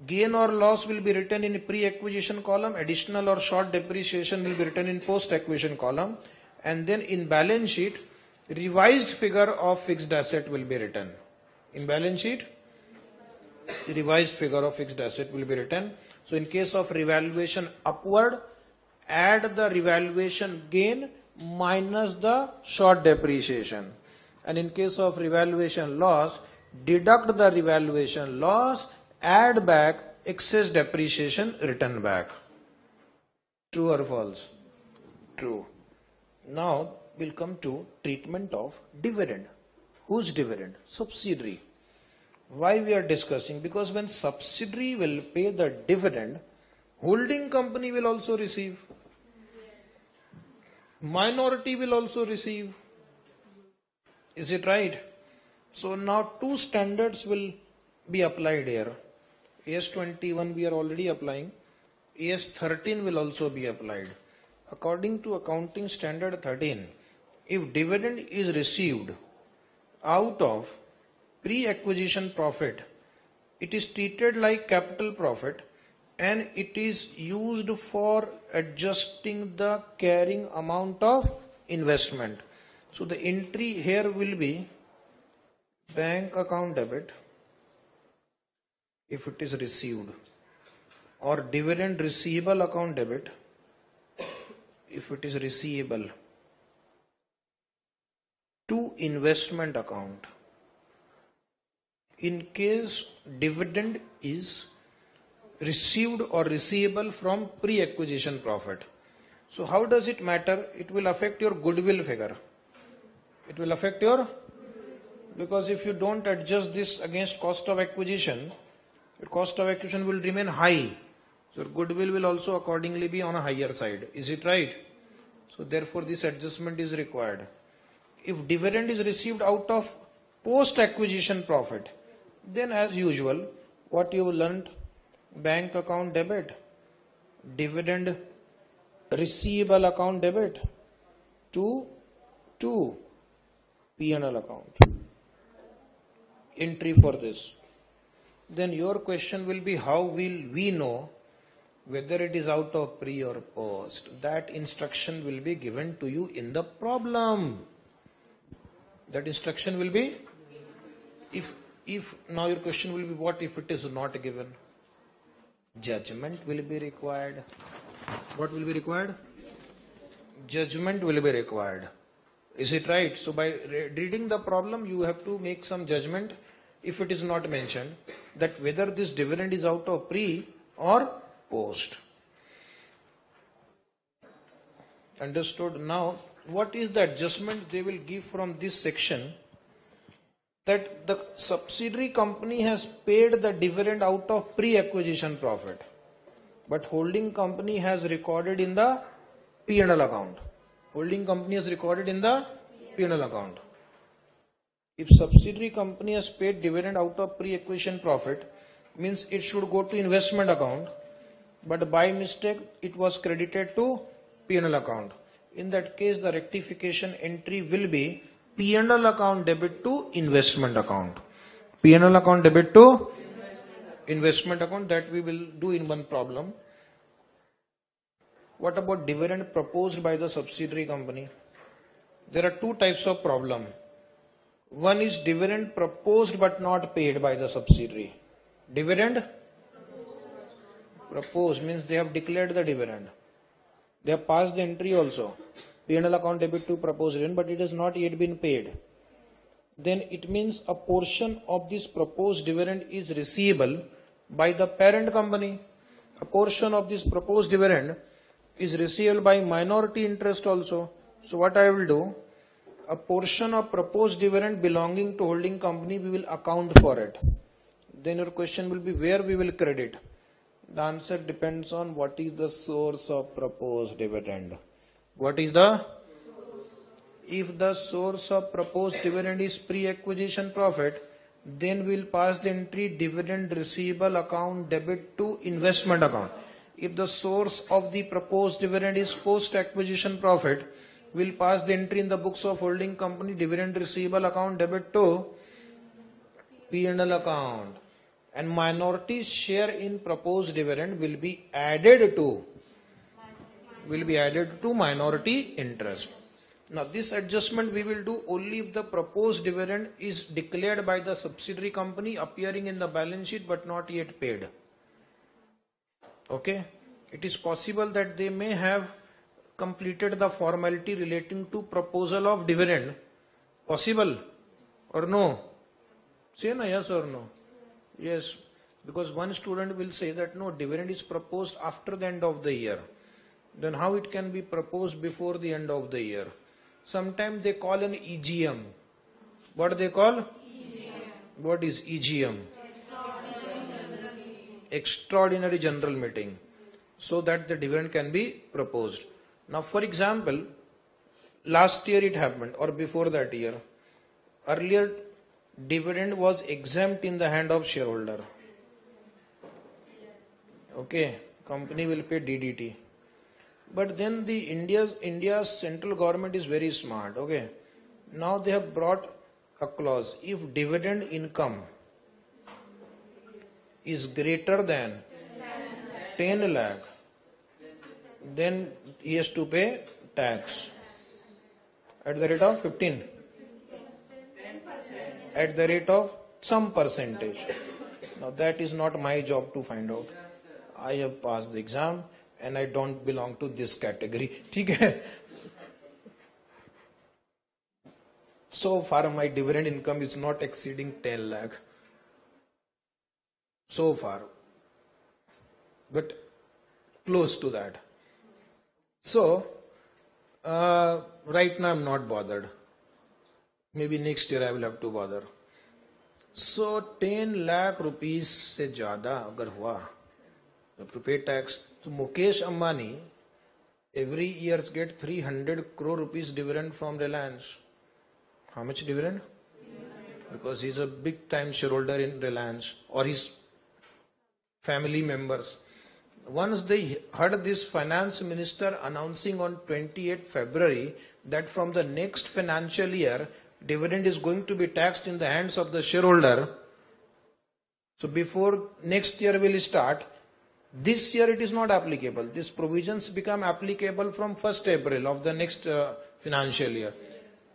gain or loss will be written in pre-acquisition column. Additional or short depreciation will be written in post-acquisition column. And then in balance sheet, revised figure of fixed asset will be written. In balance sheet, the revised figure of fixed asset will be written. So in case of revaluation upward, add the revaluation gain minus the short depreciation. And in case of revaluation loss, deduct the revaluation loss, add back excess depreciation, return back. True or false? True. Now we'll come to treatment of dividend. Whose dividend? Subsidiary. Why we are discussing? Because when subsidiary will pay the dividend, holding company will also receive. Minority will also receive. Is it right? So now two standards will be applied here. AS21 we are already applying. AS13 will also be applied. According to accounting standard 13, if dividend is received out of pre-acquisition profit, it is treated like capital profit and it is used for adjusting the carrying amount of investment. So the entry here will be bank account debit if it is received, or dividend receivable account debit if it is receivable, to investment account in case dividend is received or receivable from pre-acquisition profit. So how does it matter? It will affect your goodwill figure. It will affect your, because if you don't adjust this against cost of acquisition, your cost of acquisition will remain high. So goodwill will also accordingly be on a higher side. Is it right? So therefore this adjustment is required. If dividend is received out of post-acquisition profit, then as usual, what you learned, bank account debit, dividend receivable account debit to P&L account. Entry for this. Then your question will be, how will we know whether it is out of pre or post? That instruction will be given to you in the problem. That instruction will be, if now your question will be, what if it is not given? Judgment will be required. What will be required? Judgment will be required. Is it right? So by reading the problem, you have to make some judgment if it is not mentioned, that whether this dividend is out of pre or post. Understood? Now, what is the adjustment they will give from this section? That the subsidiary company has paid the dividend out of pre-acquisition profit, but holding company has recorded in the P&L account. Holding company has recorded in the P&L account. If subsidiary company has paid dividend out of pre-acquisition profit, means it should go to investment account, but by mistake it was credited to P&L account. In that case, the rectification entry will be P&L account debit to investment account. P&L account debit to investment account, that we will do in one problem. What about dividend proposed by the subsidiary company? There are two types of problem. One is dividend proposed but not paid by the subsidiary. Dividend proposed means they have declared the dividend. They have passed the entry also. P&L account debit to proposed dividend, but it has not yet been paid. Then it means a portion of this proposed dividend is receivable by the parent company. A portion of this proposed dividend is receivable by minority interest also. So what I will do, a portion of proposed dividend belonging to holding company, we will account for it. Then your question will be, where we will credit? The answer depends on what is the source of proposed dividend. What is the? If the source of proposed dividend is pre-acquisition profit, then we will pass the entry dividend receivable account debit to investment account. If the source of the proposed dividend is post-acquisition profit, we will pass the entry in the books of holding company dividend receivable account debit to P&L account. And minority share in proposed dividend will be added to minority interest. Now this adjustment we will do only if the proposed dividend is declared by the subsidiary company, appearing in the balance sheet but not yet paid. Okay, it is possible that they may have completed the formality relating to proposal of dividend. Possible or no? Say no, yes or no? Yes, because one student will say that no, dividend is proposed after the end of the year. Then how it can be proposed before the end of the year? Sometimes they call an EGM. What they call? EGM. What is EGM? Extraordinary General Meeting. So that the dividend can be proposed. Now for example, last year it happened, or before that year. Earlier dividend was exempt in the hand of shareholder. Okay, company will pay DDT. But then the India's central government is very smart. Okay, now they have brought a clause: if dividend income is greater than 10 lakh, then he has to pay tax. At the rate of 15. At the rate of some percentage. Now that is not my job to find out. I have passed the exam and I don't belong to this category. ठीक है? So far my dividend income is not exceeding 10 lakh. So far. But close to that. So, right now I'm not bothered. Maybe next year I will have to bother. So 10 lakh rupees से ज़्यादा अगर हुआ to pay tax, so Mukesh Ambani every year get 300 crore rupees dividend from Reliance. How much dividend? Because he's a big time shareholder in Reliance, or his family members. Once they heard this finance minister announcing on 28th February that from the next financial year dividend is going to be taxed in the hands of the shareholder. So before next year will start, this year it is not applicable. These provisions become applicable from 1st April of the next financial year.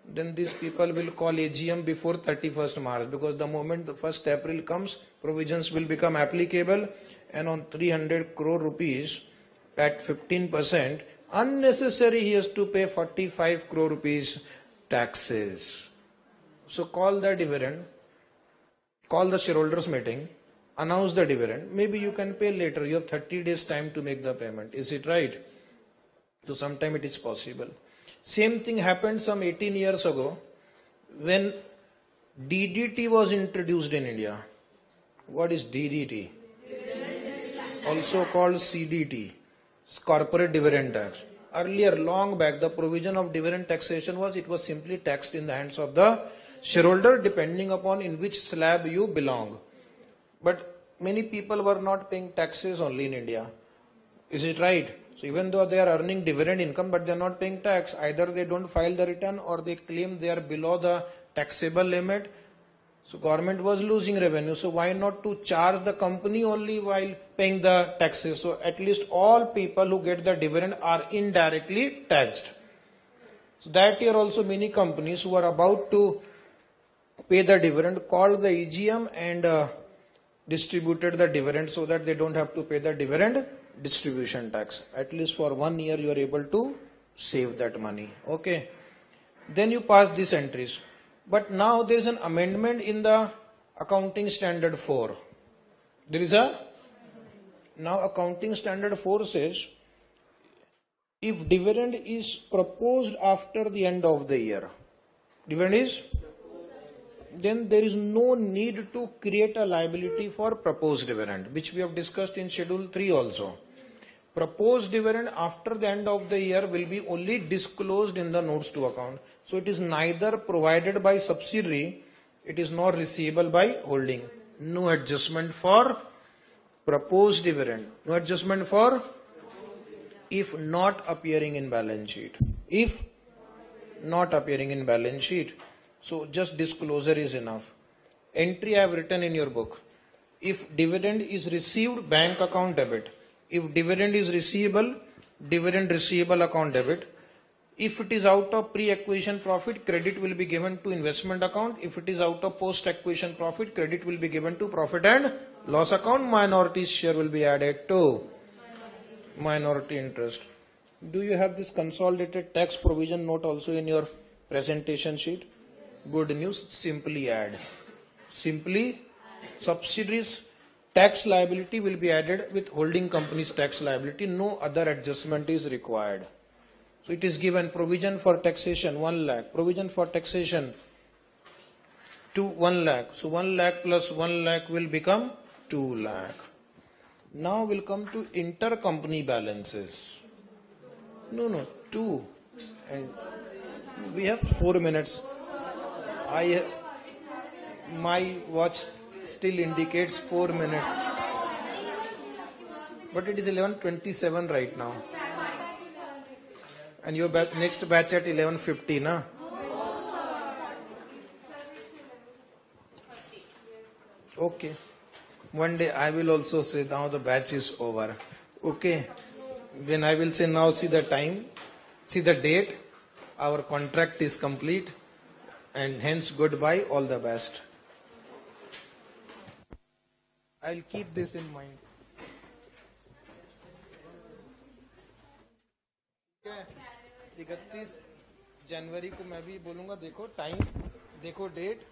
Then these people will call AGM before 31st March, because the moment the 1st April comes, provisions will become applicable, and on 300 crore rupees at 15%, unnecessary he has to pay 45 crore rupees taxes. So call the dividend, call the shareholders meeting, announce the dividend. Maybe you can pay later. You have 30 days time to make the payment. Is it right? So sometime it is possible. Same thing happened some 18 years ago when DDT was introduced in India. What is DDT? Also called CDT, corporate dividend tax. Earlier, long back, the provision of dividend taxation was, it was simply taxed in the hands of the shareholder depending upon in which slab you belong. But many people were not paying taxes only in India. Is it right? So even though they are earning dividend income, but they are not paying tax, either they don't file the return or they claim they are below the taxable limit. So government was losing revenue. So why not to charge the company only while paying the taxes? So at least all people who get the dividend are indirectly taxed. So that year also many companies who are about to pay the dividend called the EGM and distributed the dividend so that they don't have to pay the dividend distribution tax. At least for 1 year you are able to save that money. Okay. Then you pass these entries. But now there is an amendment in the accounting standard 4. There is now accounting standard 4 says, if dividend is proposed after the end of the year, dividend is, then there is no need to create a liability for proposed dividend, which we have discussed in schedule 3 also. Proposed dividend after the end of the year will be only disclosed in the notes to account. So it is neither provided by subsidiary, it is not receivable by holding. No adjustment for proposed dividend. No adjustment for if not appearing in balance sheet. If not appearing in balance sheet. So just disclosure is enough. Entry I have written in your book. If dividend is received, bank account debit. If dividend is receivable, dividend receivable account debit. If it is out of pre-acquisition profit, credit will be given to investment account. If it is out of post-acquisition profit, credit will be given to profit and loss account. Minority share will be added to minority interest. Do you have this consolidated tax provision note also in your presentation sheet? Good news, simply add. Simply subsidiaries tax liability will be added with holding company's tax liability. No other adjustment is required. So it is given provision for taxation 1 lakh, provision for taxation to 1 lakh. So 1 lakh plus 1 lakh will become 2 lakh. Now we'll come to intercompany balances. No, 2. And we have 4 minutes. My watch still indicates 4 minutes. But it is 11:27 right now. And your next batch at 11:50, na? Okay. One day I will also say now the batch is over. Okay. When I will say now see the time, see the date, our contract is complete, and hence goodbye, all the best. I'll keep this in mind. ठीक है, 31 जनवरी को मैं भी बोलूंगा, देखो time, देखो date,